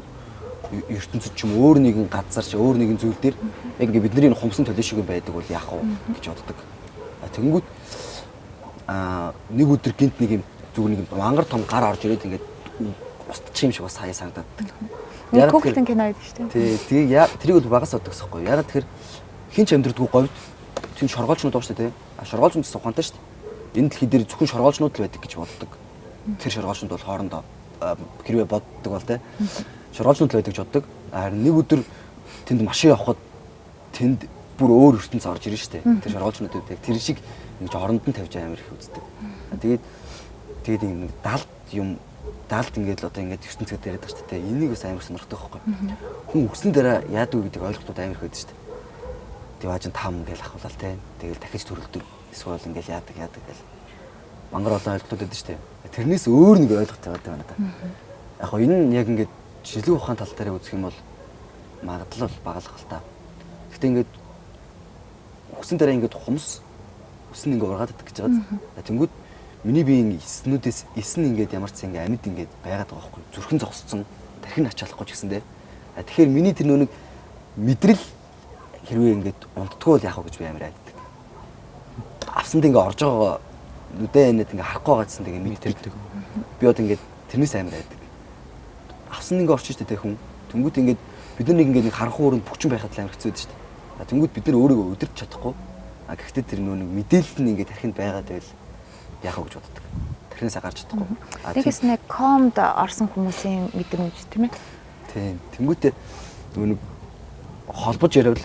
ертөнцид ч юм өөр нэгэн газар ч өөр нэгэн зүйл дээр яг ингээ бидний энэ хумсан төлөв шиг байдаг бол яах вэ гэж боддог. Тэнгүүт нэг өдөр гинт нэг юм зүгээр нэг мангар том гар орж ирээд ингээ устчих юм шиг бас хаяа санагдаад.
Яг хүүхдийн кино байдаг шүү дээ.
Тий, тэрийг бол багаас боддог гэхгүй. Яг тэр хинч амьдрдаггүй говьд тийм шоргоолчнууд байгаа шүү дээ. Шоргоолчнууд сухантай шүү дээ. Энэ дэлхий дээр зөвхөн шоргоолчнууд л байдаг гэж боддог. Тэр шоргоолчнууд бол хоорондоо хэрвээ боддог бол те. Шоргоолчнууд л байдаг гэж боддог. Харин нэг өдөр тэнд машин явхад тэнд бүр өөр ертөнц орж ирнэ шүү дээ. Тэр шоргоолчнууд байдаг. Тэр шиг ингэж оронд нь тавьж амар их үздэг. Тэгээд нэг даалт ингээд одоо ингээд ертөнцөд яриад байгаа шүү дээ. Энийг бас амар сонирхдаг байхгүй. Хүн өгсөн дараа яадаг вэ гэдэг ойлголтууд амар их байдаг шүү дээ. Тэгээ бааж там ингээл ахвалал те. Тэгэл дахиж төрөлдөг. Эсвэл ингээл яадаг гэл. Мангар олон ойлголтууд байдаг шүү дээ. Тэрнээс өөр нэг ойлголт тавиад байна надад. Яг хоо энэ нь яг ингээд шинжлэх ухааны тал дээр үзэх юм бол
магадлал багалах л та. Гэхдээ ингээд өгсөн дараа ингээд хумс өснө ингээд ургаад идэх гэж байгаа. Тэнгүүд миний биеийн эс нь ингээд ямар ч ингээд амьд ингээд байгаад байгаа байхгүй. Зүрхэн зогсцсон, тархин ачаалахгүй ч гэсэндээ. Тэгэхээр миний тэр нүг мэдрэл хэрвээ ингээд унтдаггүй бол яах вэ гэж би амар айддаг. Авсанд ингээд орж байгаа нүдээ энэд ингээд харахгүй байгаа гэсэн тэгээ мэддэг. Би одоо ингээд тэрнээс амар айддаг. Авсан ингээд орчих штэ тэ хүн. Тэнгүүд ингээд бид нар ингээд нэг харанхуй өрөнд бүчин байхад л амар хэцүү байдаг штэ. Тэнгүүд бид нар өөрийгөө өдөрч чадахгүй. Гэхдээ тэр нүг мэдээлэл нь ингээд тархинд байгаад байвал яах вэ гэж боддог. Тархинасаа гарч чадахгүй.
Тэгээс нэг комд орсон хүмүүсийн мэдрэмж тийм ээ.
Тийм. Тэнгүүтээ нүг холбож яриад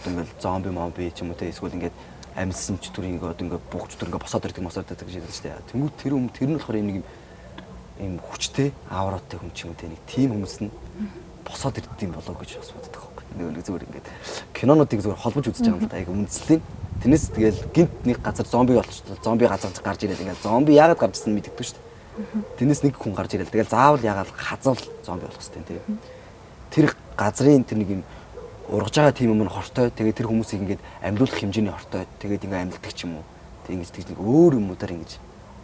ингээл зомби момби ч юм уу те эсвэл ингээд амьдсан ч төрийн ингээд бүх ч төр ингээд босоод ирдэг гэж ярьдаг шүү дээ. Тэнгүүд тэр нь болохоор нэг юм хүчтэй авраатай хүн ч юм уу те нэг тийм хүмүүс нь босоод ирдэг юм болоо гэж бас боддог байхгүй. Нэг зүгээр ингээд кинонуудыг зүгээр холбож үзэж байгаа юм л да. Яг үндэслэн тэрнээс тэгэл гинт нэг газар зомби болчихлоо. Зомби газар гарч ирээд ингээд зомби яагаад гарч ирсэн мэддэггүй шүү дээ. Тэрнээс нэг хүн гарч ирэл. Тэгэл заавал яагаад хазал зомби болох хэрэгтэй те. Тэр газрын тэр нэг юм ургаж байгаа тийм юм нь хортой. Тэгээд тэр хүмүүсийг ингээд амьдуулах хэмжээний хортой. Тэгээд ингээд амьддаг ч юм уу. Тэг ингэж нэг өөр юмудаар ингэж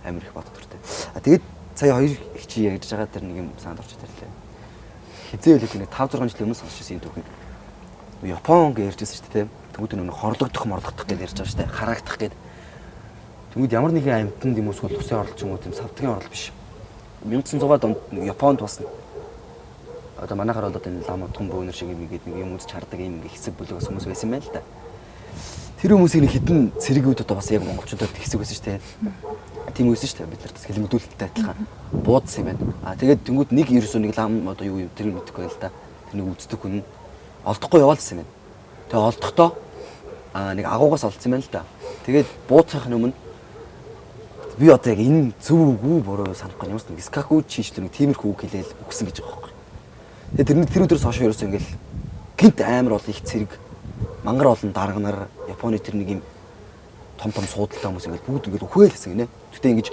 амир их боддог төртэй. Тэгээд сая хоёр их чи ярьж байгаа тэр нэг юм санд орчод ирлээ. Хизээ үлээ нэг 5 6 жилийн өмнө сонсчихсан энэ түүхийг. Япон гэж ярьжсэн шүү дээ. Тэнгүүд нэг хорлогдох морлогдох гэж ярьж байгаа шүү дээ. Хараагдах гээд. Тэнгүүд ямар нэгэн амьтанд юм уусвал усын оролт ч юм уу тийм савдгийн оролт биш. 1900-аад онд Японд бас одоо манайхаар бол одоо энэ лам утган бөөнөр шиг юм ингээд нэг юм үзэж хардаг юм ингээ хэсэг бүлэг хүмүүс байсан байна л да. Тэр хүмүүсийг нэг хідэн цэрэгүүд одоо бас яг монголчуудад хэсэг байсан шүү дээ. Тийм байсан шүү дээ. Бид нар бас хэлмэдүүлэлттэй адилхан буудсан юм байна. Тэгээд тэнгууд нэг ерөөсөө нэг лам одоо юу тэр мэдэхгүй байл да. Тэр нэг үздэг хүн олдохгүй яваалсан юм байна. Тэгээ олдохдоо нэг агуугаас олдсон юм байна л да. Тэгээд буудсахын өмнө би одоо яг энэ зөв үгүй буруу санахгүй юм шиг скаку чийчлэн тиймэрхүү үг хэлээл өгсөн гэж байгаа байхгүй. Тэгээд тэр өдрөөс хойш ерөөсөө ингээл гинт амар бол их цэрэг мангар олон дарганаар Японы тэр нэг юм том суудалтай хүмүүс ингээл бүгд ингээл өхөөлсэн гинэ. Тэгтээ ингэж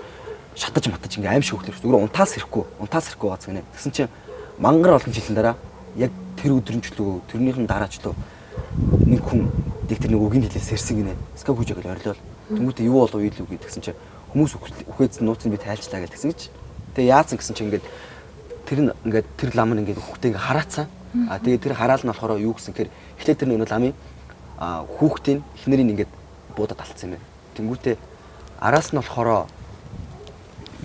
шатаж матаж ингээл аим шиг хөглөж зүгээр унтаас ирэхгүй бац гинэ. Тэгсэн чинь мангар олон жилийн дараа яг тэр өдрөнчлөө тэрнийхэн дараачлөө нэг хүн тэр нэг үгийн хэлээс сэрсэн гинэ. Скаку жиг л орилол. Тэнгүүтээ юу болов юу л үг гэдгсэн чинь хүмүүс үхээдсэн нууцны би тайлчлаа гэж тэгсэн гэж. Тэгээ яасан гэсэн чинь ингээд тэр лам нь ингээд хүүхдээ ингээд хараацсан. Тэгээ тэр хараал нь болохоор юу гэсэн гэхээр эхлээд тэр нэг ламын хүүхдийн эхнэрийн ингээд буудад алдсан юм байна. Тэнгүүтээ араас нь болохоор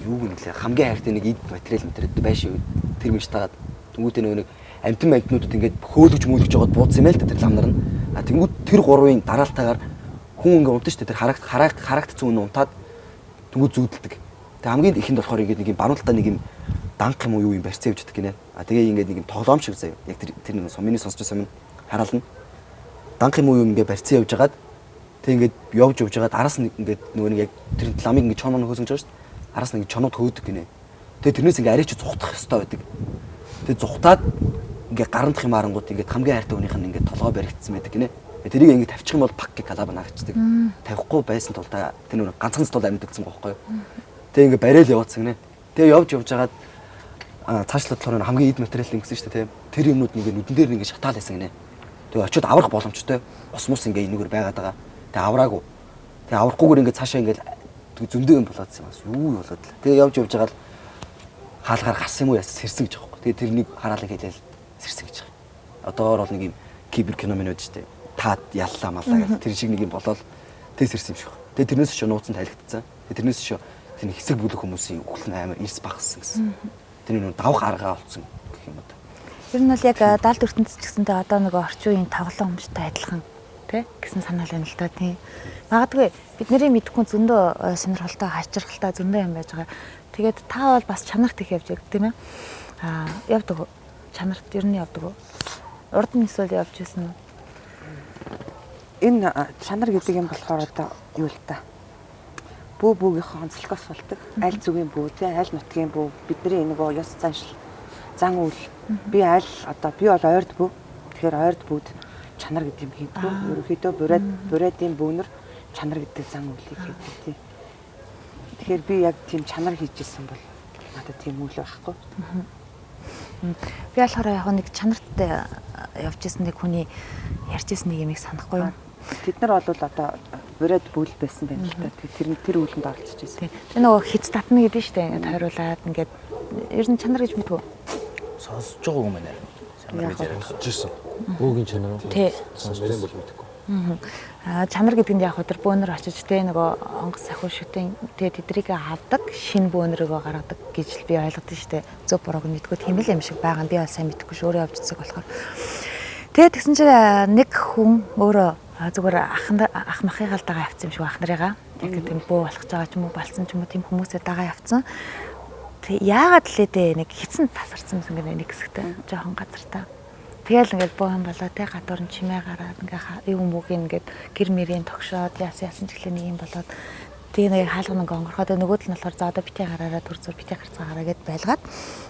юу гэнэлээ хамгийн хайртай нэг эд материал мэтрэд байшаа тэр мэж тагаад тэнгүүтээ нэг амтнуудад ингээд хөөлөж мөөлөж жоод буудсан юм л тэр ламнар нь. Тэнгүүд тэр гурвын дараалтаагаар хүн ингээд унтаж штэ тэр харагдсан хүн унтаад тэнгүүд зүудэлдэг. Тэгээ хамгийн ихэнд болохоор ингээд нэг юм баруун талаа нэг юм данх юм уу юу юм барьцаа явж чаддаг гинэ. Тэгээ ингээд нэг юм тоглоом шиг заяа. Яг тэр нэг миний сонсчихсан юм хараална. Данх юм уу юм ингээд барьцаа явж хагаад тэг ингээд явж хагаад араас нь ингээд нөгөө нэг яг тэр ламыг ингээд чоноо хөөсөж байгаа шүү дээ. Араас нь ингээд чоноод хөөдөг гинэ. Тэгээ тэрнээс ингээд арайч зүхтах хэрэгтэй байдаг. Тэгээ зүхтаад ингээд гарандах юм арангууд ингээд хамгийн хайртай хүнийх нь ингээд толгой баригдсан байдаг гинэ. Тэрийг ингээд тавьчих юм бол пак гэх калаба наагчдаг. Тавихгүй байсан тул та тэр нэг ганцхан тул амьдгдсан байхгүй юу. Тэгээ ингээд барайл яваадсан гинэ. Тэгээ явж хагаад цаашлаад болохоор хамгийн эд материал ингэсэн шүү дээ. Тэр юмнууд нэг нүдэн дээр ингээд шатаал байсан гинэ. Тэгээ очиод аврах боломжтой. Ус мус ингээд энэгээр байгаад байгаа. Тэгээ авраагүй. Тэгээ аврахгүйгээр ингээд цаашаа ингээд зөндөө юм болоодсан юм бас юу болоод л. Тэгээ явж хагаад хаалгаар гарсан юм уу яс сэрсэн гэж байгаа байхгүй. Тэгээ тэрнийг хараалаа хэлээл сэрсэн гэж байгаа. Одоор бол нэг юм кибер феномен үү шүү дээ. Таад яллаа маллаа гэх тэр шиг нэг юм болоод тэг сэрсэн юм шиг байна. Тэгээ тэрнээс ч нууцсан тайлгдсан. Тэгээ тэрнээс ч тэр хэсэг бүлэг хүмүүсийн үхэл нь амар эрс багссан гэсэн. Тэр нэг давх аргаа болсон гэх юм уу.
Ер нь бол яг даалд ертөнцөд ч гэсэнтэй одоо нэг орчин үеийн тоглоом юмштай адилхан тий гэсэн санаал байна л да тий. Магадгүй бидний мэдхгүй зөндөө сонирхолтой хачирхалтай зөндөө юм байж байгаа. Тэгээд та бол бас чанарт их явж байгаа тийм ээ. Явдаг. Чанарт ер нь явдаг. Урд нь эсвэл явж байсан нь.
Энэ чанар гэдэг юм болохоор одоо юу л та. Бүүгийнхээ онцлогоос болдог. Аль зүгийн бүү, тий, аль нутгийн бүү, бидний нөгөө ёс заншил, зан үйл. Би бол ойрд бүү. Тэгэхээр ойрд бүүд чанар гэдэг юм хийдгүү. Ерөнхийдөө буриадын бүүнэр чанар гэдэг зан үйлийг хийдэг тий. Тэгэхээр би яг тийм чанар хийжсэн бол надад тийм үйл байхгүй.
Би болохоор яг нэг чанарт явж исэн нэг хүний ярьж исэн нэг юмыг санахгүй юу?
Тэд нар бол одоо бүрээд бүл байсан байна л да. Тэр үлэнд оролцож байсан.
Тэр нөгөө хиц татна гэдэг нь шүү дээ. Ингээд тойруулаад ингээд ер нь чанар гэж мэдгүй.
Сонсож байгаа юм байна. Чанар гэж яриад
жисэн.
Бөөгийн чанар.
Тий.
Мэрэн бол мэдэхгүй.
Чанар гэдэг нь яг өдөр бөөнөр очиж те нөгөө онгоц сахиу шүтэн тэгээ тэдрийг авдаг шинэ бөөнөрөөгөө гаргадаг гэж л би ойлгодсон шүү дээ. Зөв бурууг нь мэдгүй тийм л юм шиг байгаа. Би бол сайн мэдгүй ш өөрөө явж цэцэг болохоор. Тэгээ тэгсэн чинь нэг хүн өөрөө зүгээр ах махыгаа л дагаа явцсан юм шиг ах нарыгаа. Яг тийм бөө болох ч байгаа ч юм уу балцсан ч юм уу тийм хүмүүсээ дагаа явцсан. Тэг яагаад лээ дээ нэг хитсэн тасарсан юм гэнэ нэг хэсэгтэй жоохон газар та. Тэгэл ингээд боохон болоо те гадуур нь чимээ гараад ингээ юм үг ингээд гэр мэрийн тогшоод яасан ч гэлээ нэг юм болоод тэгээ нэг хаалган онгорхоод нөгөөдөл нь болохоор за одоо битээ гараараа төр зур битээ гарцгаа гараа гэд байлгаад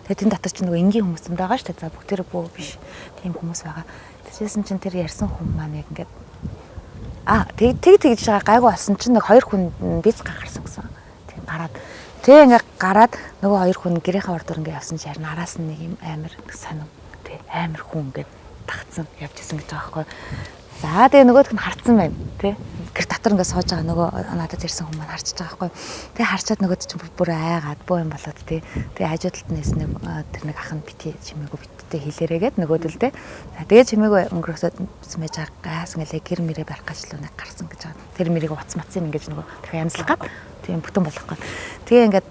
тэгээ тэн дотор чинь нөгөө энгийн хүмүүс юм байгаа шүү дээ. За бүгдээр бөө биш тийм хүмүүс байгаа. Тэжсэн чинь тэр ярьсан хүн маань яг ингээд тэгж байгаа гайгүй болсон чинь нэг хоёр хүн биз гарсан гэсэн. Тэг гараад тэг ингээ гараад нөгөө хоёр хүн гэрийнхээ ордоор ингээ явсан чинь араас нь нэг юм амар сонир амар хүн ингээд тагцсан явж исэн гэж байгаа байхгүй. За тэгээ нөгөөх нь харцсан байна тий. Гэр дотор ингээд сууж байгаа нөгөө надад ирсэн хүмүүс харж байгаа байхгүй. Тэгээ харчаад нөгөөд чинь бүр айгаад боо юм болоод тий. Тэгээ хажуудалд нь нэснэ тэр нэг ах нь бити чимээгүй биттэй хэлээрээгээд нөгөөдөл тий. За тэгээ чимээгүй өнгөрөөсөд мэж гаас ингээл гэр мэрээ барих гэж л нэг гарсан гэж байгаа. Тэр мэрийг уц мацын ингээд нөгөө дахиад янзлах гад тийм бүтэн болох гад. Тэгээ ингээд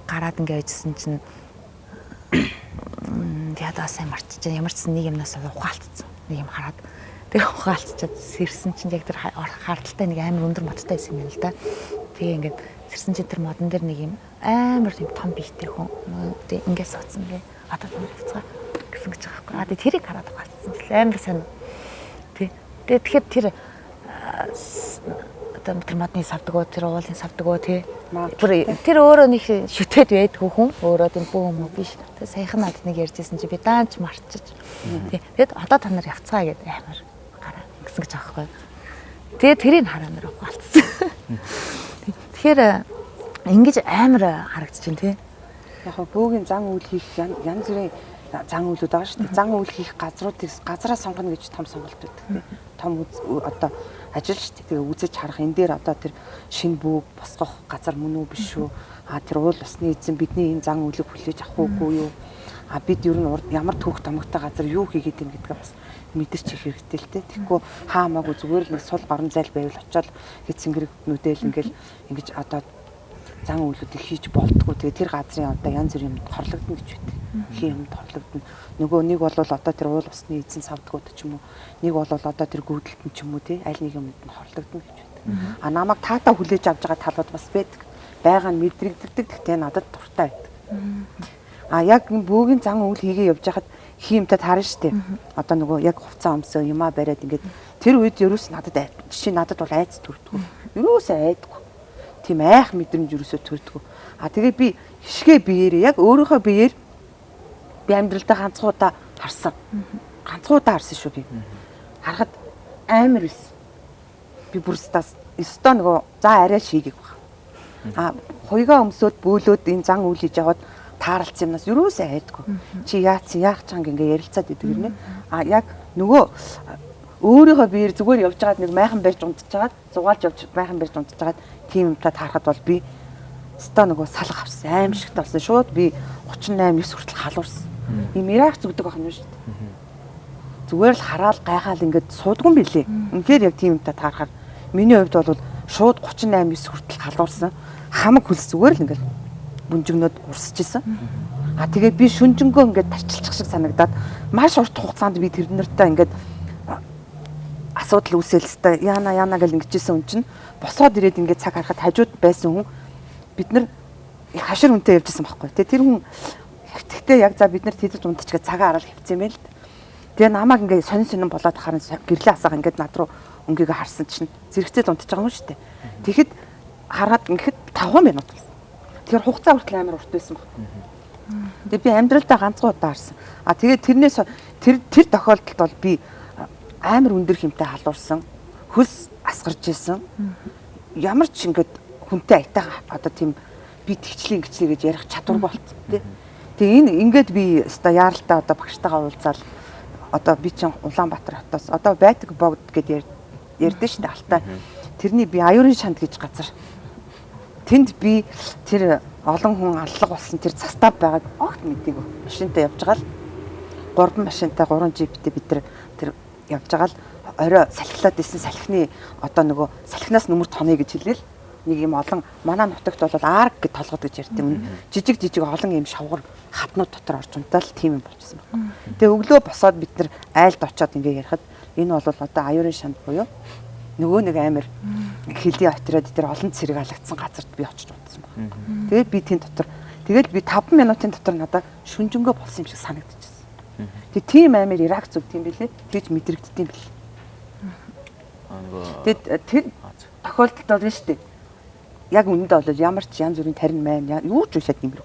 гараад ингээд байжсэн чинь ядаа сайн марчиж ямар ч нэг юмнаас ухаалтцсан. Нэг юм хараад тэгээ ухаалтчаад сэрсэн чинь яг тэр хардталтай нэг амар өндөр модтой байсан юм л да. Тэгээ ингээд сэрсэн чинь тэр модон дээр нэг юм амар тийм том биетэй хүн тэгээ ингээд суудсан гээ. Одоо тэр хэвцгаа гэсэн гэж байгаа байхгүй. Тэгээ тэрийг хараад ухаалтсан чинь амар сайн. Тэгээ тэгэхээр тэр тэр модны савдгоо тэр уулын савдгоо тий. Тэр өөрөө нэг шүтээд байдгүй хүн өөрөө тийм бөө юм уу биш. Тэгээ саяхан надад нэг ярьжсэн чи би даанч марчиж. Тий. Тэгэд одоо та нар явцгаа гэдэг амар гараа гэсэн гэж байгаа байхгүй. Тэгээ тэрийг хараа нэр ухаалтсан. Тэгэхээр ингэж амар харагдчихэв тий.
Яг бөөгийн зан үйл хийх янз бүрийн зан үйлүүд байгаа шүү дээ. Зан үйл хийх газраа сонгоно гэж том сонголт байдаг тий. Том одоо ажил шүү дээ. Тэгээ үзэж харах энэ дээр одоо тэр шинэ бөөг босгох газар мөн үү биш үү? Тэр уул усны эзэн бидний энэ зан үйлийг хүлээж авах уугүй юу? Бид ер нь ямар түүх томогтой газар юу хийгээд юм гэдгээ бас мэдэрч их хэрэгтэй л дээ. Тэгэхгүй хаамаагүй зүгээр л нэг сул горон зайл байвал очиод хэцэнгэрэгнүүдэл ингэж одоо зан үйлүүдийг хийж болтгоо. Тэгээ тэр газрын одоо янз бүр юмд хорлогдно гэж байдаг. Хин юмд хорлогдно. Нөгөө нэг бол одоо тэр уул усны эзэн савдгууд ч юм уу. Нэг бол одоо тэр гүйдэлтэн ч юм уу тий. Аль нэг юмд нь хорлогдно гэж байдаг. Намайг таатаа хүлээж авч байгаа талууд бас байдаг. Байгааг нь мэдрэгддэг. Гэхдээ надад дуртай байдаг. Яг бөөгийн зан үйл хийгээ явж хахад хиймтэй таарна штэ. Одоо нөгөө яг хувцас өмсөө юмаа бариад ингээд тэр үед ерөөс надад жишээ надад бол айц төрдгөө. Ерөөсөө айдгүй. Тийм айх мэдрэмж ерөөсөө төрдгөө. Тэгээ би хишгээ биеэрээ яг өөрийнхөө биеэр би амьдралдаа ганцхан удаа харсан шүү би. Харахад амар ис. Би бүрстас өстөө нөгөө за арай шийгэх баг. Хоёгоо өмсөд бөөлөөд энэ зан үйл хийж яваад тааралцсан юмнаас юусаа айдгүй. Чи яац яах чанга ингээ ярилцаад идэг юм нэ. Яг нөгөө өөрийнхөө биеэр зүгээр явж байгаад нэг майхан барьж унтчихад зугаалж явж майхан барьж унтчихад тийм юмтай таарахад бол би өстөө нөгөө салга авсан аимшигт болсон. Шууд би 38 9 хүртэл халуурсан. Ийм ярах зүгдэг байх юм шүү дээ. Зүгээр л хараал гайхаал ингээд суудгүй юм билээ. Үнэхээр яг тийм юмтай таарахаар миний хувьд бол шууд 38 9 хүртэл халуурсан. Хамаг хөлс зүгээр л ингээд бүнжигнөд урсж исэн. Тэгээд би шүнжэнгөө ингээд тарчилчих шиг санагдаад маш урт хугацаанд би тэр нартай ингээд асуудал үүсэлстэй яана гэж ингэжсэн хүн чинь босоод ирээд ингээд цаг харахад хажууд байсан хүн бид нар хашир хүнтэй явжсэн байхгүй. Тэр хүн гэхдээ яг за бид нар тэдэж унтчихгээ цагаа хараад хөвцсөн юм байл л. Тэгээ намайг ингээд сонин болоод харан гэрлээ асаага ингээд над руу өнгөйгөө харсан чинь зэрэгцээд унтчих байгаа юм шүү дээ. Тэгэхэд хараад ингээд 5 минут болсон. Тэгэхээр хугацаа хүртэл амар урт байсан баг. Тэгээ би амьдралдаа ганцхан удаа харсан. Тэгээд тэрнээс тэр тохиолдолд бол би амар өндөр хэмтэй халуурсан. Хөлс асгарч исэн. Ямар ч ингээд хүнтэй айтайгаа одоо тийм би тэгчлээ гэж ярих чадваргүй болцсон тий. Тэгээ энэ ингээд би өстой яаралтай одоо багштайгаа уулзаал одоо би чинь Улаанбаатар хотоос одоо Байтаг богд гэдээ ярьдэн шүү дээ Алтай. Тэрний би аюурын шанд гэж газар. Тэнд би тэр олон хүн аллах болсон тэр цастав байгаад огт мэдээгүй. Машинтай явж байгаа л 3 машинтай 3 джиптэй бид тэр явж байгаа л орой салхилаад исэн салхины одоо нөгөө салхинаас нүмер тоны гэж хэлээл нэг юм олон манай нутагт бол арг гэж толгод гэж ярьд юм. Жижиг олон юм шавгар хатнууд дотор орж унтаал тийм юм болчихсон байна. Тэгээ өглөө босоод бид нар айлд очиод ингээ ярихад энэ бол одоо аюурын шанд буюу нөгөө нэг амир хэлийн отроод дээр олон цэрэг алгадсан газарт би очиж унтсан байна. Тэгээд би тэн дотор тэгээд би 5 минутын дотор надад шүнжэнгөө болсон юм шиг санагдчихсан. Тэг тийм амир Ирак зүг тийм билээ. Тэгж мэдрэгддэм бил. Тэгээд тэр тохиолдолд байна шүү дээ. Яг үнэндээ бол ямар ч янз бүрийн тарин маань юу ч уушаад нэмэр.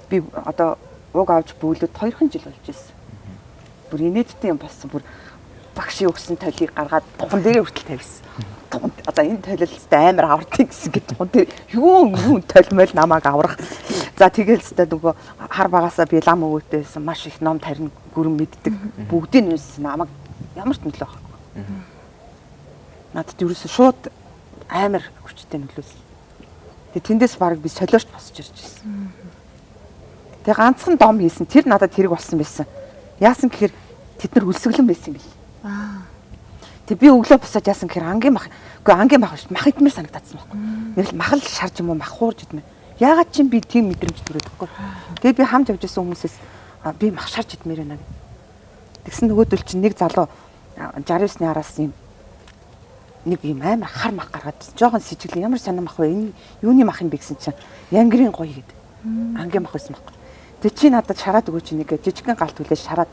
Би одоо уг авч бүүлээд 2 жил болж ирсэн. Бүр инээдтэй юм болсон. Бүр багшийн өгсөн толийг гаргаад дуган дээрээ хүртэл тавьсан. Одоо энэ толилстай амар авртыг гэсэн гэж дуган дээр юу толмол намайг аврах. За тэгэл өстэй нөгөө хар багасаа би лам өвөтэйсэн маш их ном тарин гүрэн мэддэг. Бүгдийг нь намайг ямар ч нөлөө авахгүй. Надад ерөөсөө шууд амар хүчтэй нөлөөсөн. Тэгээ тэндээс баг би солиорч босч ирж байсан. Тэгээ ганцхан дом хийсэн. Тэр надад хэрэг болсон байсан. Яасан гэхээр тэд нар өлсгөлэн байсан юм бил. Тэг би өглөө босоод яасан гэхээр ангийн мах биш мах идмэр санагдсан байхгүй. Нэг л махал шарж юм уу мах хуурж идмэр. Яагаад ч би тийм мэдрэмж төрөөд байхгүй. Тэгээ би хамт явж байсан хүмүүсээс би мах шарж идмэр байна гэх. Тэгсэн нөгөөдөл чинь нэг залуу 69-ны араас нэг юм амар хар мах гаргаад жоохон сэжиглэн ямар сонир мах вэ? Энэ юуны мах юм бэ гэсэн чинь янгирийн гоё гэдэг. Ангийн мах байсан байхгүй. Тэг чи надад шараад өгөөч нэг жижигхэн галт хүлээж шараад.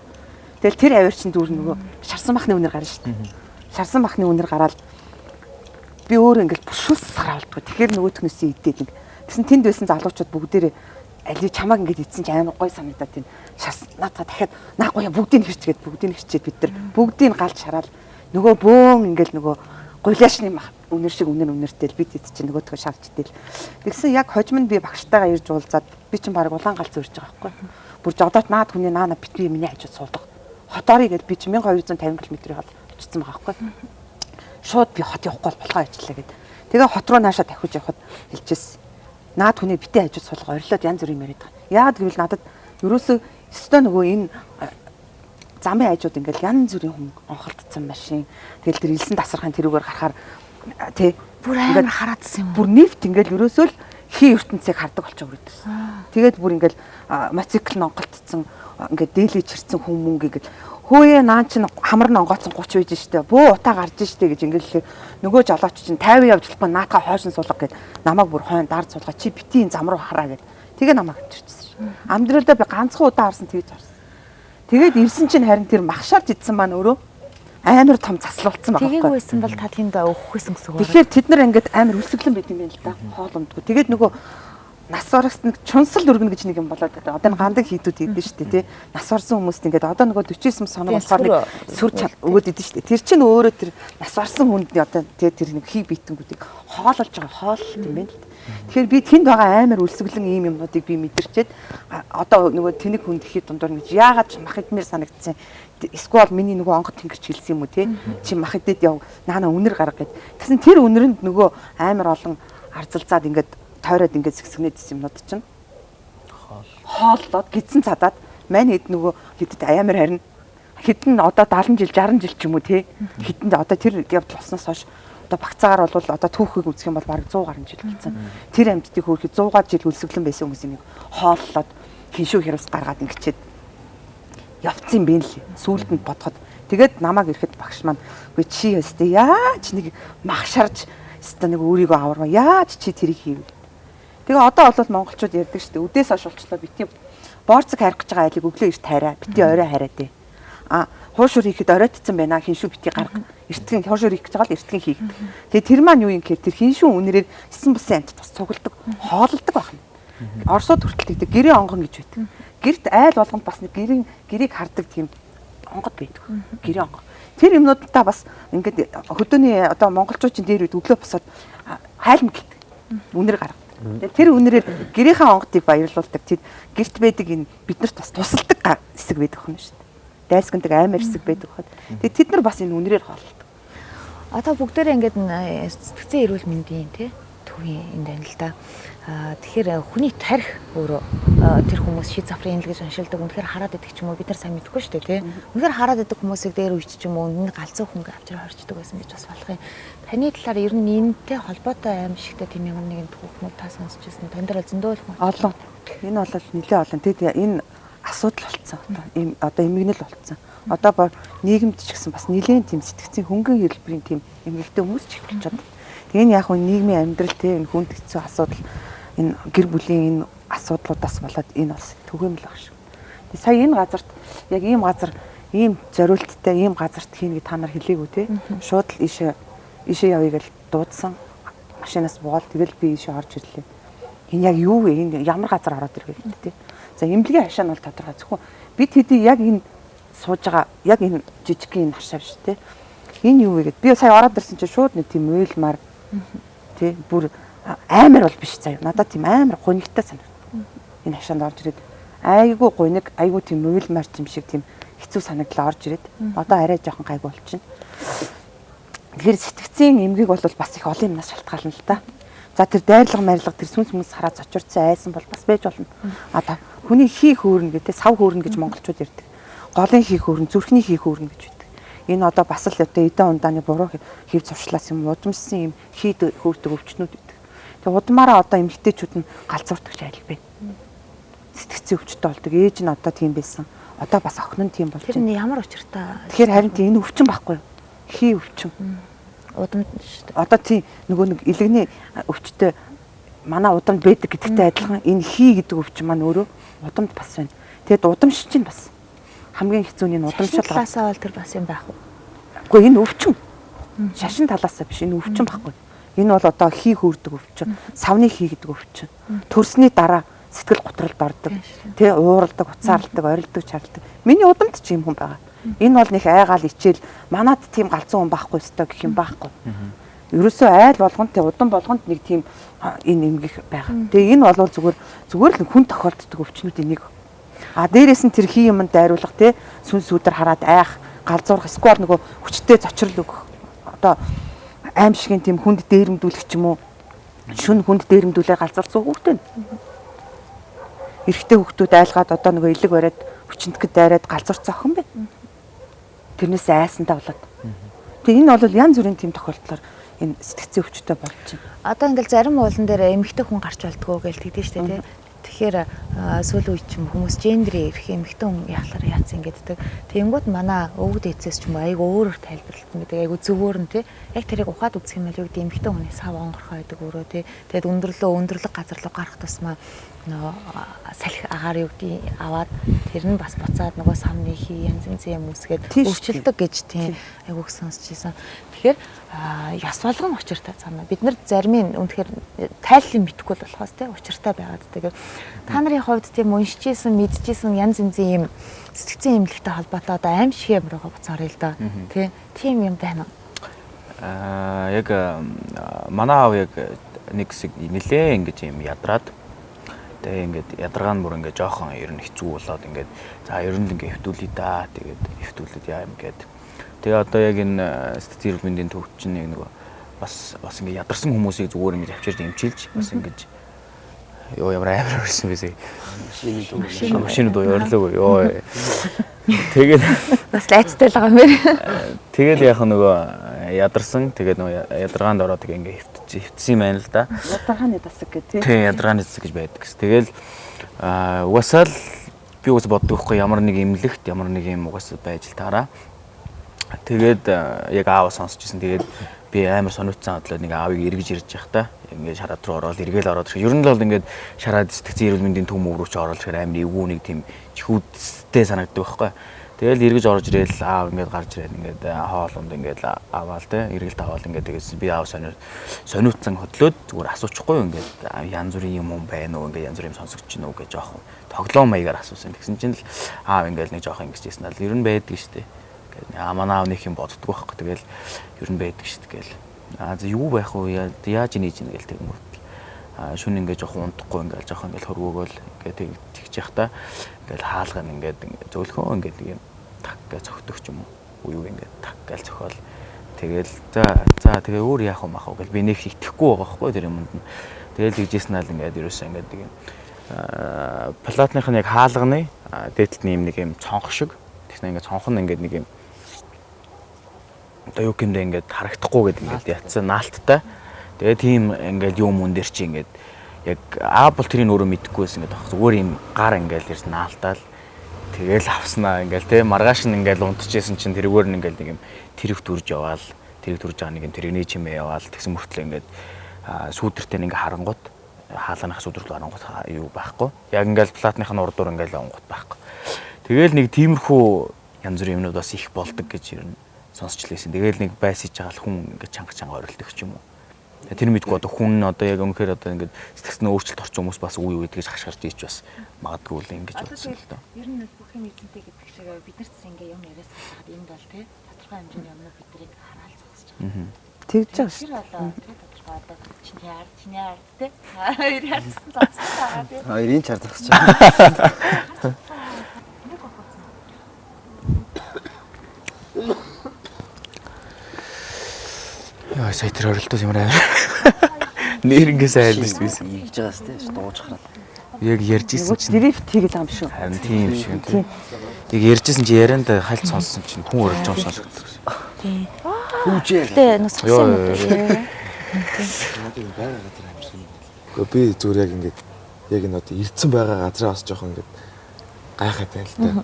Тэгэл тэр авир чин дүүр нөгөө шарсан махны үнэр гарна шүү дээ. Шарсан махны үнэр гараад би өөр ингээл бушуус сараалдгүй. Тэгэхээр нөгөөтгнөөсөө идээд нэг. Тэгсэн тэнд байсан залуучууд бүгдээрээ али чамааг ингээд идсэн чинь амар гоё санагдаад тийм. Шарсан надад дахиад нааггүй бүгдийг хэрчгээд бид нар бүгдийг галж шараал нөгөө бөөн ингээл нөгөө гуйлаашны мах үнэр шиг үнэртэй л бид идэж чинь нөгөөтгөө шарж идэл. Тэгсэн яг хожим нь би багштайгаа ирж уулзаад би чинь баг улаан галз урьж байгаа байхгүй. Бүр жодоод наад хүний наана битгий миний хажууд суулдаг. Хотоорыг гээд би чинь 1250 км-ийн хол очсон байгаа байхгүй. Шууд би хот явахгүй болохоо ажиллаа гэд. Тэгээ хот руу наашаа давхиж явхад хэлчихсэн. Наад хүний битээ хажууд суулга орилоод янз бүрийн яриад байгаа. Яагаад гэвэл надад ерөөсөө өстой нөгөө энэ замын хажууд ингээл янз бүрийн хүн онхолдсон машин. Тэгэл тэр илсэн тасархын тэрүүгээр гарахаар тий
бүр амар хараадсан юм.
Бүр нефт ингээл ерөөсөө л хий ертөнцийг хардаг болчихоо өрөөдсөн. Тэгээд бүр ингээл мотоцикл нь онголтцсон ингээд дээлээ чирсэн хүмүүнг ингээд хөөе наан чинь хамар нь онгооцсон 30 байж штэ бөө утаа гарч штэ гэж ингээд нөгөө жолооч чинь 50 явж болохгүй наатаа хойшин суулга гэд намайг бүр хойно дард суулга чи битийн зам руу хараа гэд тэгээ намайг авчирчихсэн. Амьдралдаа би ганцхан удаа харсан тэгж харсан. Тэгээд ирсэн чинь харин тэр махшаарч идсэн маань өөрөө амар том заслуулсан байгаа байхгүй.
Тэгийг байсан бол та тэнд өөхөх гэсэн үг байна.
Тэгэхээр тэд нар ингээд амар өсөглөн байт юм байна л да. Хоол ундгүй. Тэгээд нөгөө нас оруулсан нэг чунсал өргөнө гэж нэг юм болоод байгаа. Одоо гандаг хийдүүд хийдэж штэ тий. Нас орсон хүмүүст ингээд одоо нөгөө 49 соног болохоор нэг сүр өгөөд идэв штэ. Тэр чинь өөрөө тэр нас орсон хүнд одоо тий тэр нэг хий битэнгүүдийг хоололж байгаа хоол юм байна л. Тэгэхээр би тэнд байгаа амар үлсгэлэн ийм юмнуудыг би мэдэрчээд одоо нөгөө тэнэг хүнд ихэд дундуур гэж яагаад ч мах идмэр санагдсан. Эсвэл миний нөгөө онгод тэнгэрч хэлсэн юм уу тий. Чи мах идэд яв наана үнэр гарга гэд. Тэгсэн тэр үнэрэнд нөгөө амар олон арзалзаад ингээд тойроод ингээд сэгсгнээдсэн юмнууд чинь хооллоод гидсэн цадаад мань хэд нөгөө хэдэд амар харин хэдэн одоо 70 жил 60 жил ч юм уу тий. Хэдэнд одоо тэр явж болсноос хойш одоо багцаагаар бол одоо түүхийг үзэх юм бол бараг 100 гаруй жил болсон. Тэр амьдтыг хөөрхөд 100 гаруй жил үлсгэлэн байсан хүмүүсийн нэг хооллоод хиншүү хэрвс гаргаад ингэчээд явцсан юм бэ л. Сүүлд нь бодоход тэгээд намайг ирэхэд багш маань үгүй чи өстэй яаж нэг мах шарж өстой нэг өөрийгөө аваргаа яаж чи тэрийг хийв. Тэгээ одоо бол монголчууд ярьдаг шүү дээ. Үдээс хойш болчлоо бити боорцог харих гэж байгаа айлыг өглөө эрт хараа. Бити орой хараа дээ. Хуушур хийхэд оройтцсан байна. Хиншүү бити гарга. Эртгийн хуушур хийх гэж байгаа л эртгийн хийх. Тэгээ тэр маань юу юм гэхээр тэр хиншүү үнэрээр 9 бусын амт тус цугладаг, хоололдог байна. Оросууд хүртэл тэгдэг гэрээ онгон гэж байдаг. Гэрт айл болгонд бас нэг гэрийг хардаг тийм онгод байдаг. Гэрээ онгон. Тэр юмнуудаа бас ингээд хөдөөний одоо монголчуудын дээр үед өглөө босоод хайлм гэдэг. Үнэр гаргадаг. Тэр үнэрээр гэрийнхаа онгодыг баярлуулдаг. Тэр гэрт байдаг энэ биднэрт бас тусалдаг хэсэг байдаг юм шүү дээ. Дайсгандаг амар хэсэг байдаг хад. Тэгээ тэд нар бас энэ үнрээр хоолдог.
Одоо бүгдээрээ ингээд сэтгцэн эрүүл мэндийн тий төвийн энэ байна л да. Тэгэхээр хүний тарих өөрөө тэр хүмүүс шид заврын гэж уншилдаг. Үнэхээр хараад идэх ч юм уу бид нар сайн мэдэхгүй шүү дээ тий. Үнэхээр хараад идэх хүмүүсийг дээр үйч ч юм уу энэ галзуу хөнгө авчраа хорчдөг байсан гэж бас болох юм. Таны талаар ер нь энэтэй холбоотой аим шигтэй тийм ямар нэгэн түүхнүүд та сонсч байсан. Тань дээр зөндөө
олон. Энэ бол нэлээд олон. Тэгэд энэ асуудал болцсон. Одоо эмгэнэл болцсон. Одоо нийгэмд ч гэсэн бас нэлээд тийм сэтгцийн хөнгөн хэлбэрийн тийм эмгэгтэй хүмүүс ч их болчиход. Тэгээ энэ яг хөө нийгмийн амьдрал тийм хүнд хэцүү асуудал энэ гэр бүлийн энэ асуудлуудаас болоод энэ бас түгээмэл баг шүү. Тэгээ сая энэ газарт яг ийм газар ийм зориулттай ийм газарт хийнэ гэж та нар хэлээгүй те. Шууд л ишээ явъя гэж дуудсан. Машинаас буугаад тэгэл би ишээ орж ирлээ. Энэ яг юу вэ? Энэ ямар газар ороод ирэх вэ те. За эмнэлгийн хашаа нь бол тодорхой. Зөвхөн бид хэдий яг энэ сууж байгаа яг энэ жижигхэн энэ хашаа биш те. Энэ юу вэ гэд би сая ороод ирсэн чинь шууд нэг тийм уйлмар те бүр амар бол биш заяа. Надад тийм амар гунигтай санагдав. Энэ хашаанд орж ирээд айгүй гуниг, айгүй тийм уйлмар юм шиг тийм хэцүү санагдлаа орж ирээд одоо арай жоохон гайгүй болчихно. Тэгэхээр сэтгцийн эмгэг бол бас их олон юмнаас шалтгаална л да. За тэр дайрлага марилга тэр сүнс хүмүүс хараад зочирцсан айсан бол бас байж болно. Одоо хүний хийх хөөрнө гэдэг сав хөөрнө гэж монголчууд ярьдаг. Голын хийх хөөрнө, зүрхний хийх хөөрнө гэж байдаг. Энэ одоо бас л одоо эдэн ундааны буруу хийв зуршлаас юм удамсан юм хийд хөөрдөг өвчнүүд байдаг. Тэгээ удмаараа одоо эмэгтэйчүүд нь галзуурдаг айл байна. Сэтгцийн өвчтөй болдог. Ээж нь одоо тийм байсан. Одоо бас охин нь тийм болж байна.
Тэр нь ямар учиртай?
Тэгэхээр харин энэ өвчин байхгүй юу? Хий өвчин.
Удамд шүү дээ.
Одоо тийм нөгөө нэг илэгний өвчтөй манай удамд байдаг гэдэгтэй адилхан энэ хий гэдэг өвчин маань өөрөө удамд бас байна. Тэгэд удамш чинь бас хамгийн хэцүү нь удамшил
талаасаа бол тэр бас юм байх уу?
Үгүй энэ өвчин. Шашин талаасаа биш энэ өвчин байхгүй. Энэ бол одоо хий хөөрдөг өвчин, савны хий гэдэг өвчин. Төрсний дараа сэтгэл готролд ордог. Тэ ууралдаг, уцаарладаг, орилдог, чарладаг. Миний удамд ч юм хүн байгаа. Энэ бол нэг айгаал ичээл манад тийм галзуу хүн байхгүй өстой гэх юм байхгүй. Ерөөсөө айл болгонд тэ удам болгонд нэг тийм энэ эмгэх байгаа. Тэгээ энэ бол зүгээр л хүн тохиолддог өвчнүүдийн нэг. А дээрээс нь тэр хий юмд дайруулах те сүнс өдөр хараад айх, галзуурах, сквар нөгөө хүчтэй зочрол өгөх. Одоо аим шигэн тийм хүнд дээрэмдүүлэх ч юм уу. Шүн хүнд дээрэмдүүлээ галзуурсан хүүхдээ. Эрэгтэй хүүхдүүд айлгаад одоо нөгөө элэг бариад хүчнэтгэд дайраад галзуурсан охин байна. Тэрнээс айсандаа болоод. Тэгээ энэ бол янз бүрийн тийм тохиолдлоор энэ сэтгцийн өвчтөй болж байна.
Одоо ингээл зарим уулан дээр эмэгтэй хүн гарч болдгоо гэж тэгдэж штэ тий. Тэгэхээр сүүл үе ч юм хүмүүс гендерийн эрх эмэгтэй хүн яхалаар яатсан гэддэг. Тэнгүүд манай өвгд эцэс ч юм айгу өөрөөр тайлбарлалт гэдэг айгу зөвөр нь тий. Яг тэрийг ухаад үзэх юм бол өвгд эмэгтэй хүний сав онгорхоо байдаг өөрөө тий. Тэгэд өндөрлөг газар руу гарах тусмаа нөгөө салхи агаар юу гэдэг аваад тэр нь бас буцаад нөгөө самны хий янз янзын юм үсгээд өвчлөдөг гэж тийм айгуух сонсчихсан. Тэгэхээр яс болгон учиртай цаана. Бид нар зарим нь үнэхээр тайллын мэдэхгүй болохоос тийм учиртай байгаад тэгээд та нарын хувьд тийм уншижсэн, мэдчихсэн янз янзын юм сэтгцэн эмнэлэгтэй холбоотой одоо аим шиг юм байгаа буцаарай л да. Тийм юм байна уу?
Яг манай аав яг нэг хэсэг нэлээ ингэж юм ядраад тэгээ ингээд ядаргаан бүр ингээд жоохон ер нь хэцүү болоод ингээд за ер нь ингээд хөвтүүлээ да тэгээд хөвтүүлээд яа юм гээд тэгээ одоо яг энэ сэтгцэн мэндийн төвч чинь нэг бас ингээд ядарсан хүмүүсийг зүгээр ингээд авчирч эмчилж бас ингээд ёо ямар амар өрсөн бисээ машины дуу ёрлоогүй ёо тэгээд
бас лайцтай л байгаа юм байна.
тэгэл яг нөгөө ядарсан тэгээд нөгөө ядаргаанд ороод ингээд хөвтсөн юм байна л да.
Ядаргааны дасаг гэдэг тийм.
Тийм ядаргааны дасаг гэж байдаг гэсэн. Тэгэл угаасаа л би бас боддог байхгүй ямар нэг имлэгт ямар нэг юм угаасаа байж л таараа. Тэгээд яг аав сонсчихсан. Тэгээд би амар сониуцсан бодлоо нэг аавыг эргэж ирж явах та. Ингээд шараад руу ороод эргээл ороод ирэх. Ер нь л бол ингээд шараад сэтгцэн эрүүл мэндийн төв мөр рүү ч ороод ирэхээр амар эвгүй нэг тийм чихүүдтэй санагддаг байхгүй. Тэгэл эргэж орж ирээл аав ингээд гарч ирээд ингээд хоолонд ингээд аваал те эргэлт аваал ингээд тэгээс би аав сониуцсан хөдлөөд зүгээр асуучихгүй ингээд янз бүрийн юм байна уу ингээд янз бүрийн сонсогч чинь үү гэж жоохон тоглоом маягаар асуусан. Тэгсэн чинь л аав ингээд нэг жоохон ингэж хэлсэн л ер нь байдаг штэ. Ингээд манай аав нэг юм боддгоо байхгүй. Тэгэл ер нь байдаг штэ гээл. За юу байх вэ яаж нээж ийн гээл тэгмүүд. шүн ингээд жоохон унтахгүй ингээд жоохон ингээд хөрвөөгөл ингээд тэгж явах та ингээд хаалга нь ингээд зөөлхөө ингээд нэг юм так гэж цогтөг ч юм уу юу ингээд так гэж цохол тэгэл за тэгээ өөр яах вэ мах вэ гэж би нэг итгэхгүй байгаа байхгүй тэр юмд нь тэгэл тэгжсэн аа л ингээд ерөөсөө ингээд нэг юм платных нь яг хаалганы дээдлэлт нь юм нэг юм цонх шиг тэгснэ ингээд цонх нь ингээд нэг юм одоо юу гэмдэ ингээд харагдахгүй гэдэг ингээд ятсан наалттай тэгээ тийм ингээд юм мөн дээр чи ингээд яг Apple тэрийг өөрөө мэдэхгүй байсан ингээд зүгээр юм гар ингээд ирсэн наалтаал тэгэл авснаа ингээд те маргааш нь ингээд унтчихсэн чинь тэрүүгээр нь ингээд нэг юм тэрэг төрж яваал тэрэг төрж байгаа нэг юм тэрэгний чимээ яваал тэгсэн мөртлөө ингээд сүүдэртэй ингээд харангууд хаалганых сүүдэрл харангууд юу байхгүй яг ингээд платных нь урдуур ингээд авангууд байхгүй тэгэл нэг тиймэрхүү янз бүрийн юмнууд бас их болдог гэж ер нь сонсч лээсэн. Тэгэл нэг байсаж байгаа л хүн ингээд чанга орилдог ч юм уу. Тэр мэдгүй одоо хүн одоо яг өнөхөр одоо ингээд сэтгцэн өөрчлөлт орсон хүмүүс бас үе үедгэж хашгирч ийч бас магадгүй л ингэж бодсон л доо.
Ер нь бүх юм эзэнтэй гэдэг шиг бид нар ч ингээ юм яриас хахад энд бол тий тодорхой хэмжээний юмнууд бидрийг хараал зогсож байгаа.
Тэгж байгаа шүү.
Тэр болоо тий тодорхой одоо чиний ард тий хоёр ярьсан зогсож байгаа тий.
Хоёрын чар зогсож байгаа.
Яа сая тэр оролдож юм аа. Нэрнээс айлж байсан.
Ийгж байгаас тий дууж хараад.
Яг ярьж исэн чинь
Дрифт хийгээл ам шүү.
харин тийм шиг тийм. Яг ярьжсэн чи ярианд хальт сонссон чинь хүн оролж байгаа сонсогддог.
Тийм.
Хүүжээ.
Тэ нус цогсон юм уу?
Надад энэ байгаа газар амьдсан юм. Гэхдээ би зүгээр яг ингээд яг энэ одоо ирдсэн байгаа газараа бас жоохон ингээд гайхаад байна л да.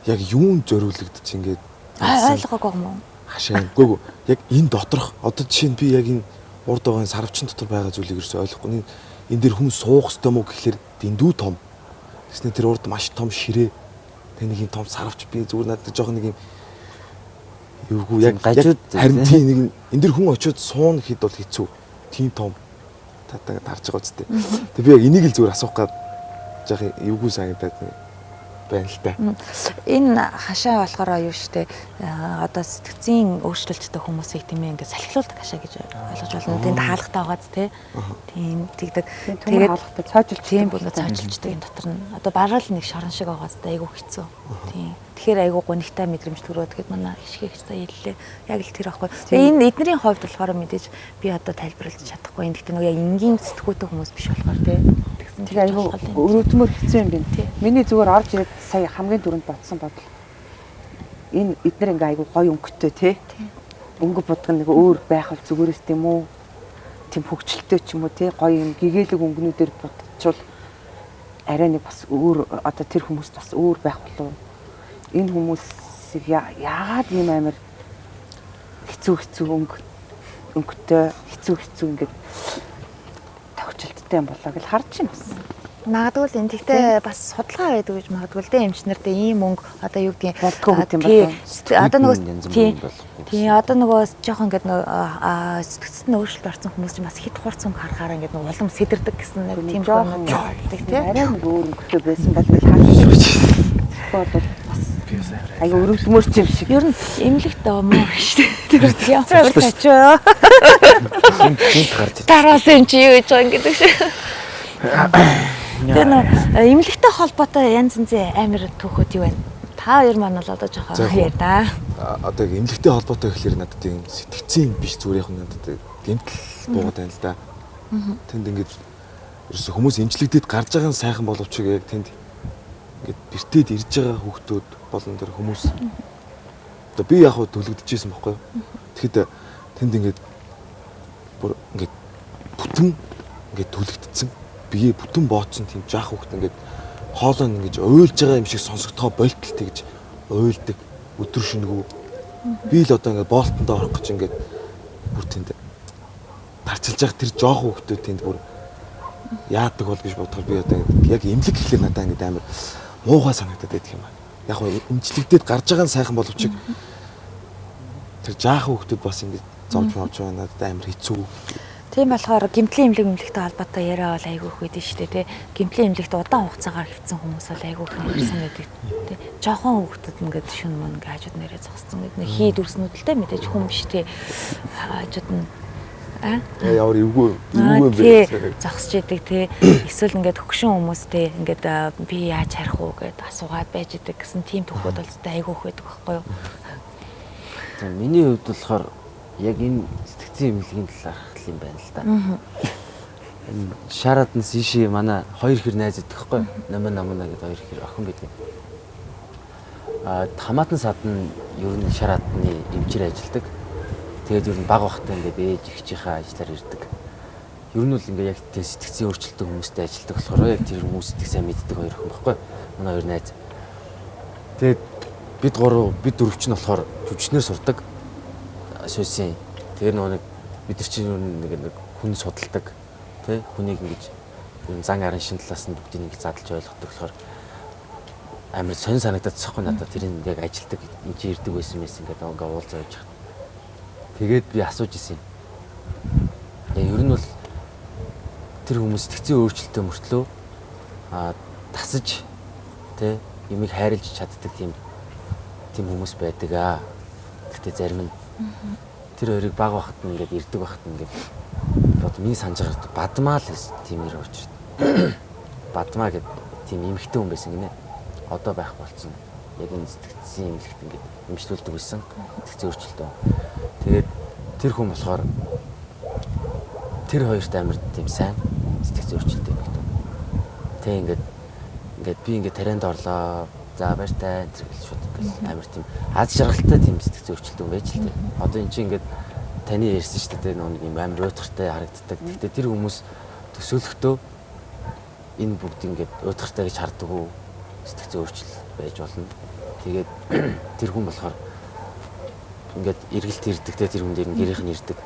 Яг юун зориулагдчих ингээд
Ойлгоогүй юм уу?
хашаангүй яг энэ доторх одоо жишээ нь би яг энэ урд байгаа сарвчин дотор байгаа зүйлийг ерөөсөй ойлгохгүй. Энэ дээр хүн суух ёстой мó гэхэлэр дэндүү том. Тэснэ тэр урд маш том ширээ. Тэг нэг юм том сарвч би зүгээр надад жоохон нэг юм юугүй яг харин тийм нэг энэ дээр хүн очиод суун хэд бол хэцүү. Тийм том татаа тарж байгаа үстэй. Тэг би яг энийг л зүгээр асуух гад жоохон юугүй санагдаад байна л да.
Энэ хашаа болохоор юу штэ одоо сэтгцийн өөрчлөлттэй хүмүүсийг тийм ээ ингээд салхилуулдаг хашаа гэж ойлгож байна. Тэнд хаалгатай байгааз тий. Тийм тэгдэг.
Тэгээд хаалгатай цоожилж
тийм бүр цаочилждаг энэ дотор нь. Одоо бараал нэг шорон шиг байгааз та айгу хэцүү. Тийм. Тэгэхээр айгу гонигтай мэдрэмж төрөөд гэд манай ишгийг хэвчээ хэллээ. Яг л тэр аахгүй. Тэгээ энэ эднэрийн хувьд болохоор мэдээж би одоо тайлбарлаж чадахгүй. Энэ гэхдээ нөгөө яг энгийн сэтгүүтэй хүмүүс биш болохоор тий.
Тэгээ айгу өрөөдмөр хэцүү юм байна тий. Миний зүгээр орж ирээд сая хамгийн түрүүнд бодсон бодол. Энэ эднэр ингээ айгу гоё өнгөтэй тий. Өнгө будга нэг өөр байх бол зүгээрээс тийм үү. Тийм хөвгчлөлтэй ч юм уу тий. Гоё юм гэгээлэг өнгөнүүдээр будчихвол арай нэг бас өөр одоо тэр хүмүүст бас өөр байх болов. Энэ хүмүүсийг яагаад ийм амар хэцүү өнгөтэй хэцүү ингээд тохиолдолтой юм болоо гэж харж байна бас.
Магадгүй л энэ тэгтээ бас судалгаа байдаг гэж магадгүй л дээ эмчнэрдээ ийм өнгө одоо юу гэдгийг одоо нөгөө тийм одоо нөгөө жоохон ингээд нөгөө сэтгцэд нь өөрчлөлт орсон хүмүүс чинь бас хит хурц өнгө харахаараа ингээд нөгөө улам сэтэрдэг гэсэн нэг тийм юм байдаг тийм
арай нэг өөр өнгөтэй байсан бол нэг харж бол бас айгу өрөвдмөр ч юм шиг.
Ер нь эмнэлэгт муу шүү дээ. Ямар тачаа. Тараас юм чи юу гэж байгаа гэдэг шиг. Тэр эмнэлэгтэй холбоотой янз янзын амир түүхүүд юу байна? Та хоёр маань л одоо жоохон ярьда.
Одоо эмнэлэгтэй холбоотой гэхэлэр надад тийм сэтгцийн биш зүгээр яг надад гэмтэл буугаад байна л да. Тэнд ингээд ерөөсө хүмүүс эмчлэгдээд гарч байгаа нь сайхан боловч яг тэнд ингээд бэртээд ирж байгаа хүүхдүүд болон тэр хүмүүс одоо би яг төлөгдөжсэн байхгүй юу. Тэгэхэд тэнд ингээд бүр ингээд бүтэн ингээд төлөгдсөн бие бүтэн бооцсон тийм жаах хүүхд ингээд хоолоо ингэж уйлж байгаа юм шиг сонсогдохоо болтол тэгж уйлдаг өдөр шөнөгөө би л одоо ингээд болтонд орох гэж ингээд бүр тэнд тарчилж байгаа тэр жоох хүүхдүүд тэнд бүр яадаг бол гэж бодохоор би одоо яг эмнэлэг гэхлээр надад ингээд амар муухай санагдаад байдаг юм байна. Яг нь эмчлэгдээд гарч байгаа нь сайхан боловч тэр жаах хүүхдүүд бас ингээд зовж байгаа надад амар хэцүү.
Тийм болохоор гэмтлийн эмнэлэгтэй холбоотой яриа бол айгүй их байдаг шүү дээ тий. Гэмтлийн эмнэлэгт удаан хугацаагаар хэвцсэн хүмүүс бол айгүй их нэрсэн байдаг тий. Жохон хүүхдүүд ингээд шүн мөн ингээд хажууд нэрээ зогссон гэдэг нэг хий дүрснүүд л дээ мэдээж хүн биш тий. Хажууд нь
Ямар эвгүй
тий зогсож идэг тий эсвэл ингээд хөгшин хүмүүс тий ингээд би яаж харих уу гэд асуугаад байж идэг гэсэн тийм төгөөд бол зөте айгүй хөөх байхгүй юу.
За миний хувьд болохоор яг энэ сэтгцийн эмнэлгийн талаар хэл юм байна л да. Шараднаас ийшээ манай хоёр хэр найз идэх байхгүй юу. Намна гэдэг хоёр хэр охин байдаг. Хамаатан сад нь ер нь шарадны эмчээр ажилладаг. Тэгээд ер нь баг бахтай ингээд ээж ихчийнхээ ажиллаар ирдэг. Ер нь бол ингээд яг тэр сэтгцийн өөрчлөлттэй хүмүүстэй ажилладаг болохоор яг тэр хүмүүс сэтг сайн мэддэг хоёр охин байхгүй. Манай хоёр найз. Тэгээд бид дөрвч нь болохоор жүжигчнэр сурдаг. Сүүсийн. Тэр нэг бид нар чинь нэг хүн судалдаг. Тэ хүнийг ингэж зан арын шин талаас нь бүгдийг ингэж задлж ойлгодог болохоор амар сонь санагдаад цохгүй надад тэрийг яг ажилдаг энэ чи ирдэг байсан ингээд уулзаа явж байгаа. Тэгээд би асууж ирсэн юм. Ер нь бол тэр хүмүүс сэтгцийн өөрчлөлтөө мөртлөө тасаж тэ юмыг хайрлаж чаддаг тийм хүмүүс байдаг аа. Гэхдээ зарим нь тэр хоёрыг баг бахад нь ингээд ирдэг бахад нь ингээд бод миний санаж байгаа бадмаа л тийм нэр очрод. Бадмаа гэдэг тийм эмхтэй хүн байсан гинэ. Одоо байх болцсон. Яг энэ сэтгцийн эмнэлэгт ингээд эмчлүүлдэг байсан. Сэтгцийн өөрчлөлтөө. Тэгээд тэр хүн болохоор тэр хоёрт амар тийм сайн сэтгцийн өөрчлөлттэй байдаг. Тэг ингээд би ингээд тарианд орлоо. За баяртай энэ гэж шууд амар тийм аз жаргалтай тийм сэтгцийн өөрчлөлтөө байж л дээ. Одоо эн чинь ингээд таны ярьсан шүү дээ нэг юм амар уйтгартай харагддаг. Гэхдээ тэр хүмүүс төсөөлөхдөө энэ бүгд ингээд уйтгартай гэж хардаг уу? Сэтгцийн өөрчлөлт байж болно. Тэгээд тэр хүн болохоор ингээд эргэлт ирдэгтэй тэр хүн дээр гэрийнх нь ирдэг.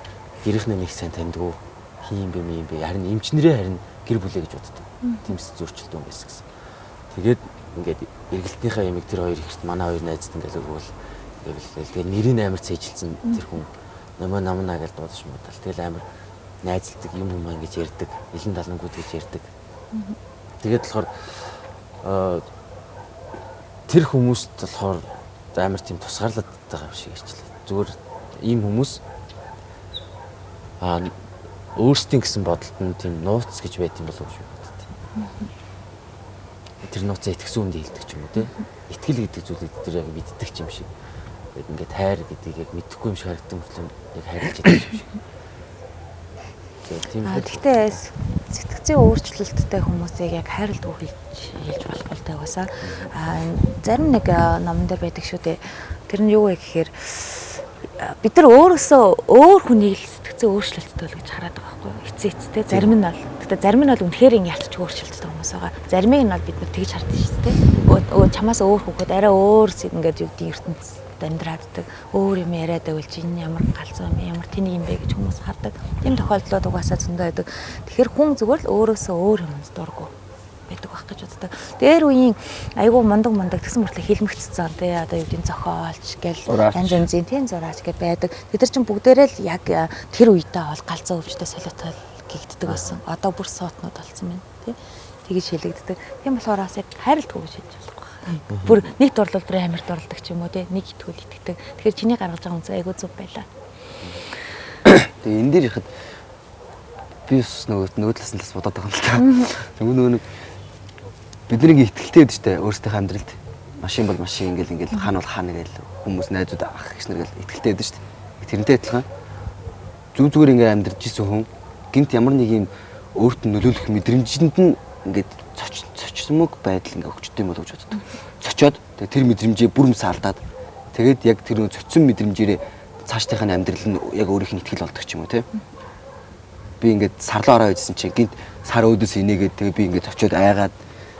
Гэрийнхнээ нэг сайн таньдаг уу? Хин юм бэ? Харин эмчнэрээ харин гэр бүлээ гэж боддог. Тийм сэтгцийн өөрчлөлт юм байсан гэсэн. Тэгээд ингээд эргэлтнийхээ ямиг тэр хоёр ихт манай хоёр найзд ингээд өгвөл тэгээд нэрийн амар цээжилсэн тэр хүн намна гэж дуудаж модал. Тэгэл амар найзлдаг юм ингэж ярьдаг. Илэн далангууд гэж ярьдаг. Тэгээд болохоор тэр хүмүүст болохоор амар тийм тусгаарлаад байгаа юм шиг ярьчлаа. Зүгээр ийм хүмүүс өөрсдийн гэсэн бодолд нь тийм нууц гэж байт юм болов уу гэж боддог. Тэр нууцаа итгэсэн үндэ хэлдэг ч юм уу те. Итгэл гэдэг зүйлийг тэр яг мэддэг юм шиг. Ингээд хайр гэдгийг яг мэдэхгүй юм шиг харагдсан мөртлөө яг хайрлаж байдаг юм шиг.
Гэхдээ сэтгцийн өөрчлөлттэй хүмүүсийг яг хайрлдаг хэлж болох болтой байгаасаа зарим нэг номон дээр байдаг шүү дээ. Тэр нь юу вэ гэхээр бид нар өөрөөсөө өөр хүнийг сэтгцийн өөрчлөлттэй л гэж хараад байгаа байхгүй юу? Эцээцтэй зарим нь бол. Гэхдээ зарим нь бол үнэхээр ялцч өөрчлөлттэй хүмүүс байгаа. Заримыг нь бол бид нар тэгж хардсан шүү дээ. Чамаас өөр хүүхэд арай өөр ингээд юу гэдэг ертөнцид амьдрааддаг өөр юм яриад байвал чи энэ ямар галзуу юм ямар тэнийг юм бэ гэж хүмүүс хардаг. Тийм тохиолдлууд угаасаа зөндөө байдаг. Тэгэхээр хүн зүгээр л өөрөөсөө өөр юмд дургу байдаг байх гэж боддог. Дээр үеийн айгүй мундаг тэгсэн мөртлөө хилмигцсэн тий одоо юу гэдэг зохиолч гэл янз янзын тийм зураач гэж байдаг. Тэд нар чинь бүгдээрээ л яг тэр үедээ бол галзуу өвчтэй солиотой гэгддэг байсан. Одоо бүр суутнууд болсон байна тий. Тэгэж хэлэгддэг. Тийм болохоор бас яг хайрлтгүй гэж хэлж байна. Бүр нэг дурлал бүр амар дурладаг ч юм уу те нэг итгүүл итгэдэг. Тэгэхээр чиний гаргаж байгаа үнцээ айгүй зүв байлаа.
Тэгээ энэ дээр ихэд би ус нөгөө талаас нь бодоод байгаа юм л та. Нөгөө бидний итгэлтэй байдаг штэ өөрсдийнхөө амьдралд. Машин бол машин ингээл хаана бол хаана гээл хүмүүс найзууд ах гэж нар гээл итгэлтэй байдаг штэ. Тэрнтэй адилхан зүгээр ингээл амьдарч исэн хүн гинт ямар нэг юм өөрт нь нөлөөлөх мэдрэмжинд нь ингээд цочсмог байдал ингээ өгчтэй юм болов гэж боддог. Цочоод тэр мэдрэмжээ бүр мсаалдаад тэгээд яг тэр цоцсон мэдрэмжээрээ цаашдынхаа амьдрал нь яг өөрийнх нь итгэл болдог ч юм уу те. Би ингээд сарлоо ороо байжсэн чинь гинт сар өөдөөс инээгээд тэгээд би ингээд цочоод айгаад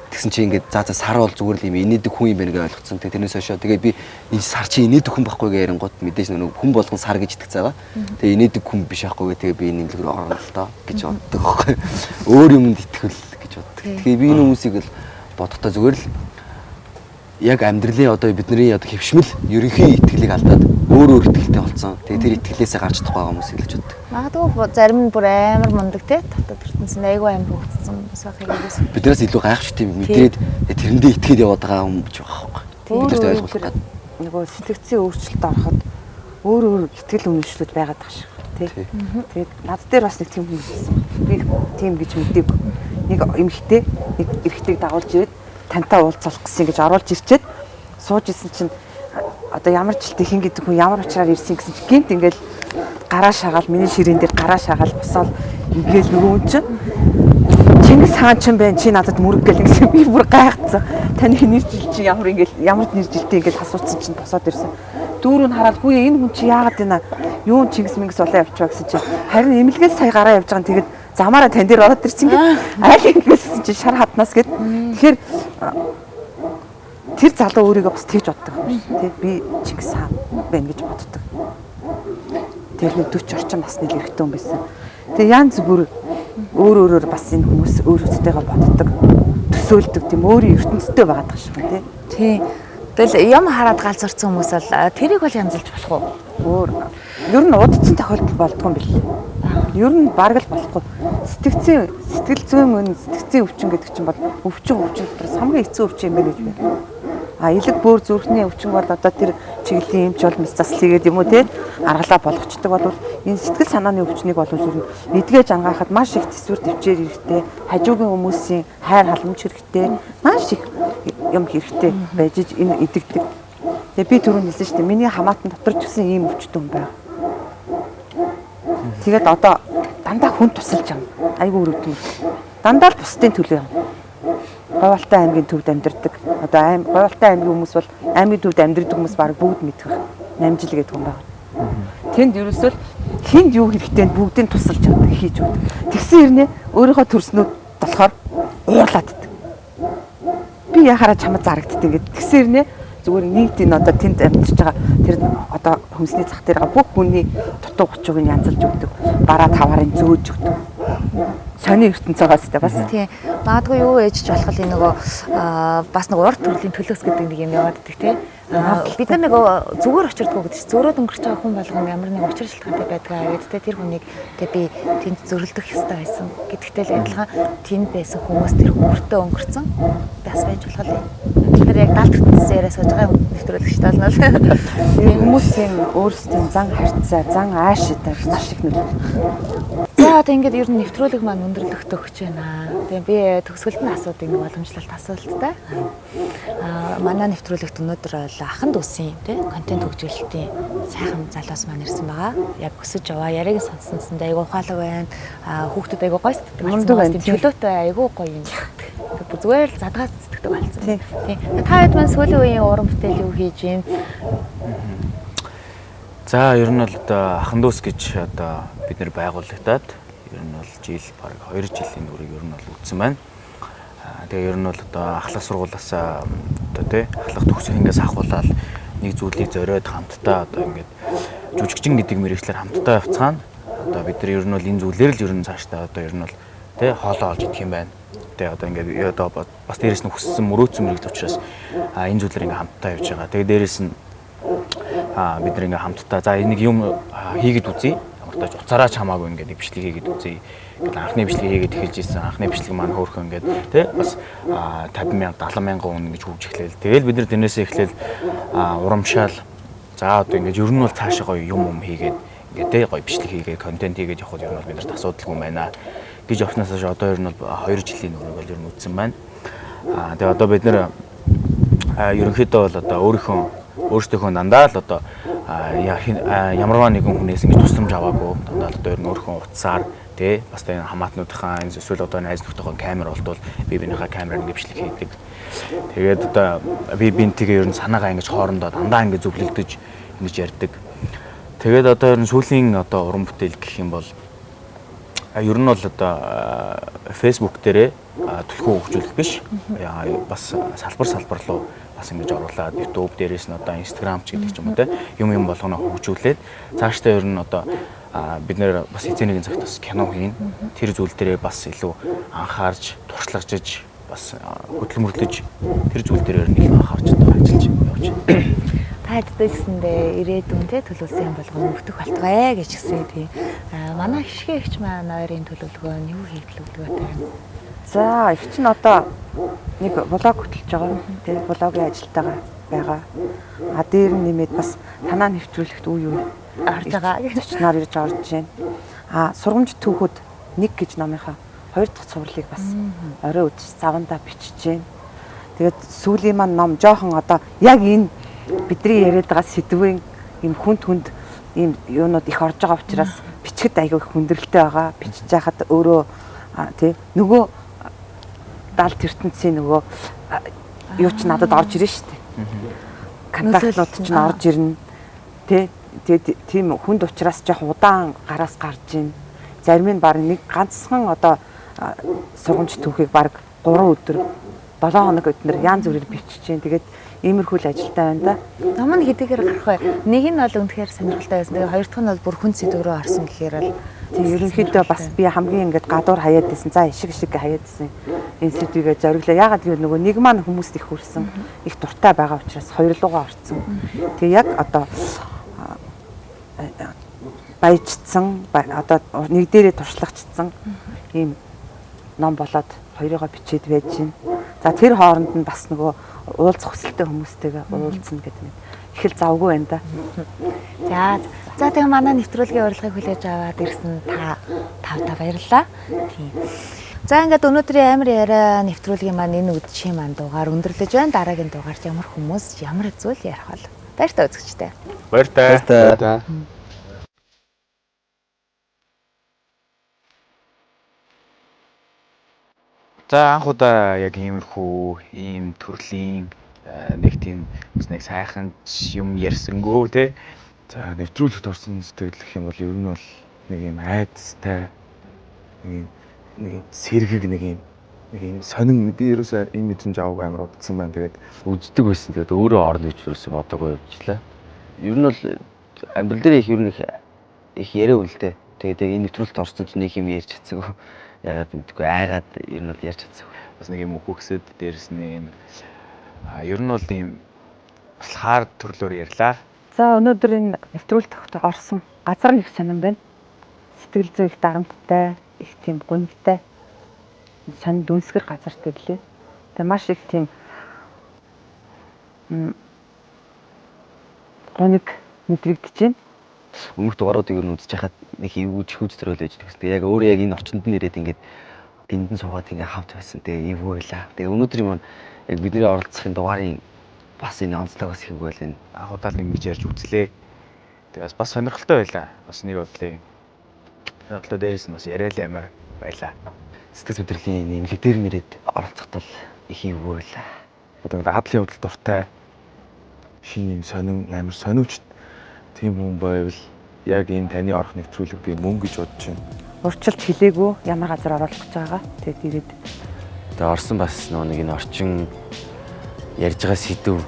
тэгсэн чинь ингээд за сар бол зүгээр л юм инээдэг хүн юм байна гэж ойлгоцсон. Тэгээд тэрнээс хойшоо тэгээд би энэ сар чи инээдэг хүн байхгүй гэж ярингууд мэдээж нэг хүн болгон сар гэж итгэж байгаа. Тэгээд инээдэг хүн биш байхгүй тэгээд би энэ имлэг рүү орно л тоо гэж боддог байхгүй. Өөр юмд итгэл гэж боддог. Тэгэхээр би энэ хүмүүсийг л бодохдоо зүгээр л яг амьдралын одоо бидний одоо хөвшмөл ерөнхий итгэлийг алдаад өөр итгэлтэй болсон. Тэгээд тэр итгэлээсээ гарч чадахгүй байгаа хүмүүс хэлж боддог.
Магадгүй зарим нь бүр амар мундаг те дотоод ертөнцийн айгүй амар хөвцсөн хүмүүс байхыг
биднээс илүү гайхшгүй юм мэдээд тэрэндээ итгээд яваад байгаа юм биш байхгүй. Биднэрт ойлгох гэдэг.
Нөгөө сэтгцийн өөрчлөлт ороход өөр итгэл үнэмшлүүд байгаад байгаа шүү. тий. Тэгээд над дээр бас нэг тийм хүн байсан. Би тийм гэж мэдээгүй. Нэг эмэгтэй нэг эрэгтэйг дагуулж ирээд тантай уулзах гэсэн гэж оруулж ирчээд сууж исэн чинь одоо ямар жилтэй хин гэдэг хүн ямар учраас ирсэн гэсэн чинь гинт ингээл гараа шагаал миний ширээн дээр гараа шагаал босоод ингээл нөгөө хүн чинь Чингис хаан ч юм байна чи надад мөрөг гэл гэсэн би бүр гайхацсан. Таны нэр жил чи ямар нэр жилтэй ингээл асуусан чинь босоод ирсэн. Дүүрүүн хараад хүү энэ хүн чи яагаад байна? Юу Чингис Мингис болоо явчихваа гэсэн чинь харин эмэлгээс сая гараа явж байгаа. Тэгээд замаараа тань дээр ороод ирсэн ингээд айл эмэлгээс гэсэн чинь шар хатнаас гээд тэгэхээр тэр залуу өөрийгөө бас тэгж боддог юм шиг. Тэгээд би Чингис хаан байна гэж боддог. Тэр нэг 40 орчим насны эрэгтэй хүн байсан. Тэгээ янз бүр өөр бас энэ хүмүүс өөр өөртөө боддог, төсөөлдөг тийм өөрийн ертөнцтэй байгаад байгаа шүү дээ.
Тий. Тэгэл юм хараад галзуурсан хүмүүс бол тэрийг бол янзалж болох уу?
Ер нь удацсан тохиолдол болдгоо юм бэл. Ер нь бараг л болохгүй. Сэтгэл зүйн сэтгцийн өвчин гэдэг чинь бол өвчин дотроос хамгийн хэцүү өвчин юм байна гэж байна. Илэг бөөр зүрхний өвчин бол одоо тэр чиглэлийн эмч бол мэс засал хийгээд юм уу те аргалаа болгочдөг бол энэ сэтгэл санааны өвчнийг бол ер нь эдгэж ангаахад маш их төсвөр төвчээр хэрэгтэй, хажуугийн хүмүүсийн хайр халамж хэрэгтэй, маш их юм хэрэгтэй байж энэ идэгдэг. Тэгээ би түрүүнд хэлсэн шүү дээ. Миний хамаатан дотор ч гэсэн ийм өвчтөн байна. Тэгээд одоо дандаа хүн тусалж байгаа. Айгүй өрөвдөн. Дандаа л бусдын төлөө юм. Говьалтай аймгийн төвд амьдардаг. Одоо Говьалтай аймгийн хүмүүс бол аймгийн төвд амьдардаг хүмүүс баг бүгд мэдэх байна. Намжил гэдэг хүн байна. Тэнд ерөөсөө хинд юу хэрэгтэй нь бүгдийг тусалж чаддаг хийж өгдөг. Тэгсэн хэрнээ өөрийнхөө төрснөө болохоор уурлаад идэг. Би яхаараа чамд зарагддаг ингээд. Тэгсэн хэрнээ зүгээр нийтийн одоо тэнд амьдарч байгаа тэр одоо хүнсний зах дээр байгаа бүх хүний дутуу гучиг нь янзалж өгдөг. Бараа таваарыг зөөж өгдөг. Сони ертөнцөөс тэ бас.
Тийм. Магадгүй юу ээж ч болох энэ нөгөө бас нэг урд төрлийн төлөөс гэдэг нэг юм яваад идэх тийм. Бид нар нэг зүгээр очирдгоо гэдэг чинь зөөрөөд өнгөрч байгаа хүн болгоно ямар нэг учир шалтгаантай байдгаа гэдэгтэй тэр хүнийг тэгээ би тэнд зөрлөх ёстой байсан гэдэгтэй л адилхан тэнд байсан хүмүүс тэр хүмүүртээ өнгөрцөн бас байж болох юм. Тэгэхээр яг даалт бүтэнс яриа сууж байгаа нэвтрүүлэгчтэй болно.
Хүмүүсийн өөрсдийн зан харьцаа, зан ааштай маш их нөлөөлөв.
За одоо ингээд ер нь нэвтрүүлэг маань өндөрлөгт өгч байна. Тэгээ би төгсгөлд нь асуудаг нэг боломжлолт асуулттай. Манай нэвтрүүлэгт өнөөдөр бол ахын дүүсийн тий контент хөгжүүлэлтийн сайхан залуус маань ирсэн байгаа. Яг өсөж яваа яриаг сонссонсонд айгуу ухаалаг байна. Хүүхдүүд айгуу гоё сэтгэдэг болсон. Чөлөөтэй айгуу гоё юм. Зүгээр л задгаас сэтгэдэг болсон. Тий. Та хэд маань сүүлийн үеийн уран бүтээл юу хийж юм?
За ер нь бол одоо ахын дүүс гэж одоо бид нэр байгуулагдаад ер нь бол жил баг 2 жилийн үрийг ер нь бол үтсэн байна. Тэгээ ер нь бол одоо ахлах сургуулиас одоо тий ахлах төгсөх ингээс ахуулаад нэг зүйлийг зориод хамтдаа одоо ингээд жүжигчин гэдэг мэргэжлэр хамтдаа явцгаана. Одоо бид нар ер нь бол энэ зүйлээр л ер нь цаашдаа одоо ер нь бол тий хоолоо олж идэх юм байна. Тэгээ одоо ингээд одоо бас дээрэс нь хүссэн мөрөөцсөн мэргэжил учраас энэ зүйлээр ингээд хамтдаа явж байгаа. Тэгээ дээрэс нь бид нар ингээм хамтдаа за энийг юм хийгээд үзье. Ямар тач уцаараа ч хамаагүй ингээд нэг бичлэг хийгээд үзье. Ингээд анхны бичлэг хийгээд эхэлж ирсэн. Анхны бичлэг маань хөөрхөн ингээд тий бас 50,000 70,000 хүн ингэж хөвж эхлэв. Тэгэл бид нар тэрнээсээ эхлээл урамшаал за одоо ингээд ер нь бол цаашаа гоё юм хийгээд ингээд тий гоё бичлэг хийгээд контент хийгээд явхад ер нь бол бид нарт асуудалгүй байна гэж явснаас хойш одоо ер нь бол 2 жилийн өмнө бол ер нь үтсэн байна. Тэгээ одоо бид нар ерөнхийдөө бол одоо өөрсдийнхөө дандаа л одоо ямарваа нэгэн хүнээс ингэж тусламж аваагүй дандаа л одоо ер нь өөрхөн утсаар тий бас энэ хамаатнуудынхаа энэ эсвэл одоо найз нөхдөдөө камер болтол бинийхээ камераар ингэ бичлэг хийдэг. Тэгээд одоо бинтигээ ер нь санаагаа ингэж хоорондоо дандаа ингэ зөвлөлдөж ингэж ярьдаг. Тэгээд одоо ер нь сүүлийн одоо уран бүтээл гэх юм бол ер нь бол одоо Facebook дээрээ түлхүү хөгжүүлэх биш. Бас салбар руу бас ингэж оруулаад YouTube дээрээс нь одоо Instagram ч гэдэг ч юм уу те юм болгоно хөгжүүлээд цаашдаа ер нь одоо бид нэр бас эзэн нэгэн цагт бас кино хийн тэр зүйл дээрээ бас илүү анхаарч туршлагажж бас хөдөлмөрлөж тэр зүйл дээр ер нь илүү анхаарч одоо ажиллаж явж байна.
Та хэдтэй гэсэндээ ирээдүйн те төлөвлөсөн юм болгоно өвтөх болтгоё гэж гисэн тий. Манай хишгэ ихч маань ойрын төлөвлөгөө нь юу хийх төлөвлөгөөтэй юм?
За их чинь одоо нэг блог хөтлөж байгаа. Тэгээ блогийн ажилтайгаа байгаа. Дээр нь нэмээд бас танаа нэвтрүүлэхт үе
орж байгаа гэж.
Зочноор ирж орж байна. Сургамж түүхүүд 1 гэж номынхаа 2 дахь цувралыг бас орой үдшиж завандаа бичиж байна. Тэгээд сүүлийн маань ном жоохон одоо яг энэ бидний яриад байгаа сэдвийн ийм хүнд ийм юунууд их орж байгаа учраас бичгэд аягүй хүндрэлтэй байгаа. Бичиж байхад өөрөө тий нөгөө даал тертэнцийн нөгөө юу ч надад орж ирнэ шүү дээ. Контактлууд ч орж ирнэ. Тэгээд тийм хүнд учраас жоохон удаан гараас гарч ийн. Зарим нь баг нэг ганцхан одоо сургамж түүхийг баг 3 өдөр 7 хоног өднөр янз бүрээр бичиж чинь. Тэгээд иймэрхүү л ажилтай байна да.
Ном нь хэдийгээр гарах бай. Нэг нь бол үнэхээр сонирхолтой байсан. Тэгээ хоёр дахь нь бол бүр хүн сэдв рүү орсон гэхээр л
ерөнхийдөө бас би хамгийн ингээд гадуур хаяад байсан. За ишиг хаяад байсан. Энэ сэдвийгээ зориглоо. Ягаад гэвэл нөгөө нэг маань хүмүүст их хүрсэн. Их дуртай байгаа учраас хоёр руугаа орсон. Тэгээ яг одоо баяжцсан одоо нэг дээрээ туршлагачсан ийм ном болоод хоёрыгоо бичээд байж байна. За тэр хооронд нь бас нөгөө уулзах хүсэлтэй хүмүүстэйгээ уулзна гэдэг нь их л завгүй байна да.
За тэгээ манай нэвтрүүлгийн урилгыг хүлээж аваад ирсэн тавта баярлалаа. Тийм. За ингээд өнөөдрийн амар яриа нэвтрүүлгийн маань энэ үдшийн маань дугаар өндөрлөж байна. Дараагийн дугаарт ямар хүмүүс ямар зүйл ярих бол. Баяртай үзэгчтэй.
Баяртай. За анх удаа яг иймэрхүү ийм төрлийн нэг тийм нэг сайхан юм ярьсангөө те.
За нэвтрүүлэгт орсон сэтгэл гэх юм бол ер нь бол нэг юм айдастай нэг сэргэг нэг юм сонин би ерөөсөө энэ мэдрэмж авах амар удсан байна. Тэгээд
үздэг байсан. Тэгээд өөрөө орно гэж юусэн бодоогүй явжлаа. Ер нь бол амьдрал дээр их яриа үлдээ. Тэгээд яг энэ нэвтрүүлэлт орсон чинь нэг юм ярьж чадсаггүй. Яагаад гэдэггүй айгаад ер нь бол ярьж чадсаггүй.
Бас нэг юм хүүхсэд дээрс нь ер нь бол ийм бас хаар төрлөөр ярьлаа.
За өнөөдөр энэ нэвтрүүлэлт орсон газар нэг сонирн байна. Сэтгэл зүй их дарамттай, их тийм гонигтай. Сонин дүнсгэр газартай лээ. Тэгээ маш их тийм гониг мэдрэгдэж байна.
Өмнөх дугааруудыг юу үзэж хахад нэг эвгүүж хүч төрөл байж байгаа. Тэгээ яг өөрөө яг энэ орчинд нь ирээд ингээд энд нь суугаад ингээд хамт байсан. Тэгээ эвгүй байлаа. Тэгээ өнөөдрийн маань яг бидний оролцохын дугаарын бас энэ онцлог бас их байл энэ.
Анх удаа л ингэж ярьж үзлээ. Тэгээ бас сонирхолтой байлаа. Бас нэг бодлоо. Сонирхолтой дээрээс нь бас яриа л амар байлаа.
Сэтгэл хөдлөлийн нэмлэг дээр нэрээд оролцоход л их эвгүй байлаа.
Одоо ингээд хадлын явдал дуртай шинэ юм сонин амар сониуч тийм хүн байвал яг энэ таны орох нэвтрүүлэг би мөн гэж бодож байна.
Урчилж хэлээгүй ямар газар оруулах гэж байгаа. Тэгээд ирээд.
Тэгээ орсон бас нэг энэ орчин ярьж байгаа сэдв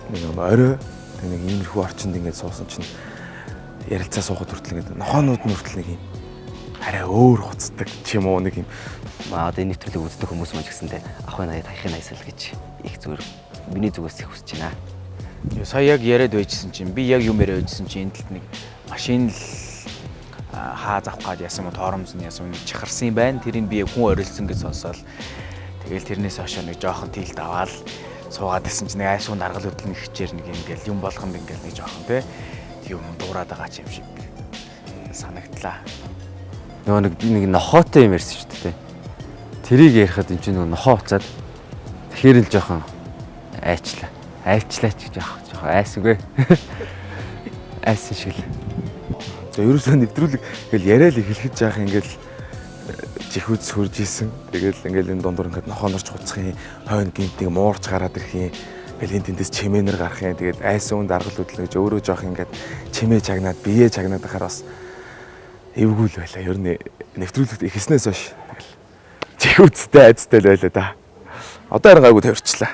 нэг орой нэг иймэрхүү орчинд ингээд суусан чинь ярилцаа суухад хүртэл ингээд нохоонууд нь хүртэл нэг юм арай өөр хуцдаг ч юм уу нэг юм.
Одоо энэ нэвтрүүлэг үздэг хүмүүс мөн ч гэсэндээ ахын аяд хаяхын айсал гэж их зүгээр миний зүгээс их хүсэж байна.
Сая яг яриад байжсэн чинь би яг юм яриад байжсэн чинь энэ талд нэг машин л хаа завах гад ясан юм торомсон ясан нэг чахарсан юм байна. Тэрийг би хүн орилсон гэж сонсоол. Тэгэл тэрнээс хойш нэг жоохон тилд аваад суугаад байсан чинь нэг айсуун даргал хөдлөн ихчээр нэг ингээл юм болгонд ингээл нэг жоохон те юм дуурайд байгаа юм шиг санагдлаа.
Нөгөө нэг нохоотой юм ярьсан шүү дээ. Тэрийг ярихад энэ чинь нөгөө нохоо уцаад тэгэхээр л жоохон айчлаа. Айчлаач гэж жоохон айсгүй. Айсан шиг л.
За ерөөсөө нэвтрүүлэг ингээл яриад эхлэж яах ингээл чихүүц хурж исэн. Тэгэл ингээл энэ дундуур ингээд нохоонорч хуцах юм, хойно гинтийг муурч гараад ирэх юм. Ингээл энэ тэндээс чимээнэр гарах юм. Тэгээд айсан үн даргал хөдлөн гэж өөрөө жоох ингээд чимээ чагнаад, биеэ чагнаад байхаар бас эвгүй л байлаа. Ер нь нэвтрүүлэгт ихснээс хойш тэгэл чихүүцтэй айцтай л байлаа да. Одоо харин гайгүй тавирчлаа.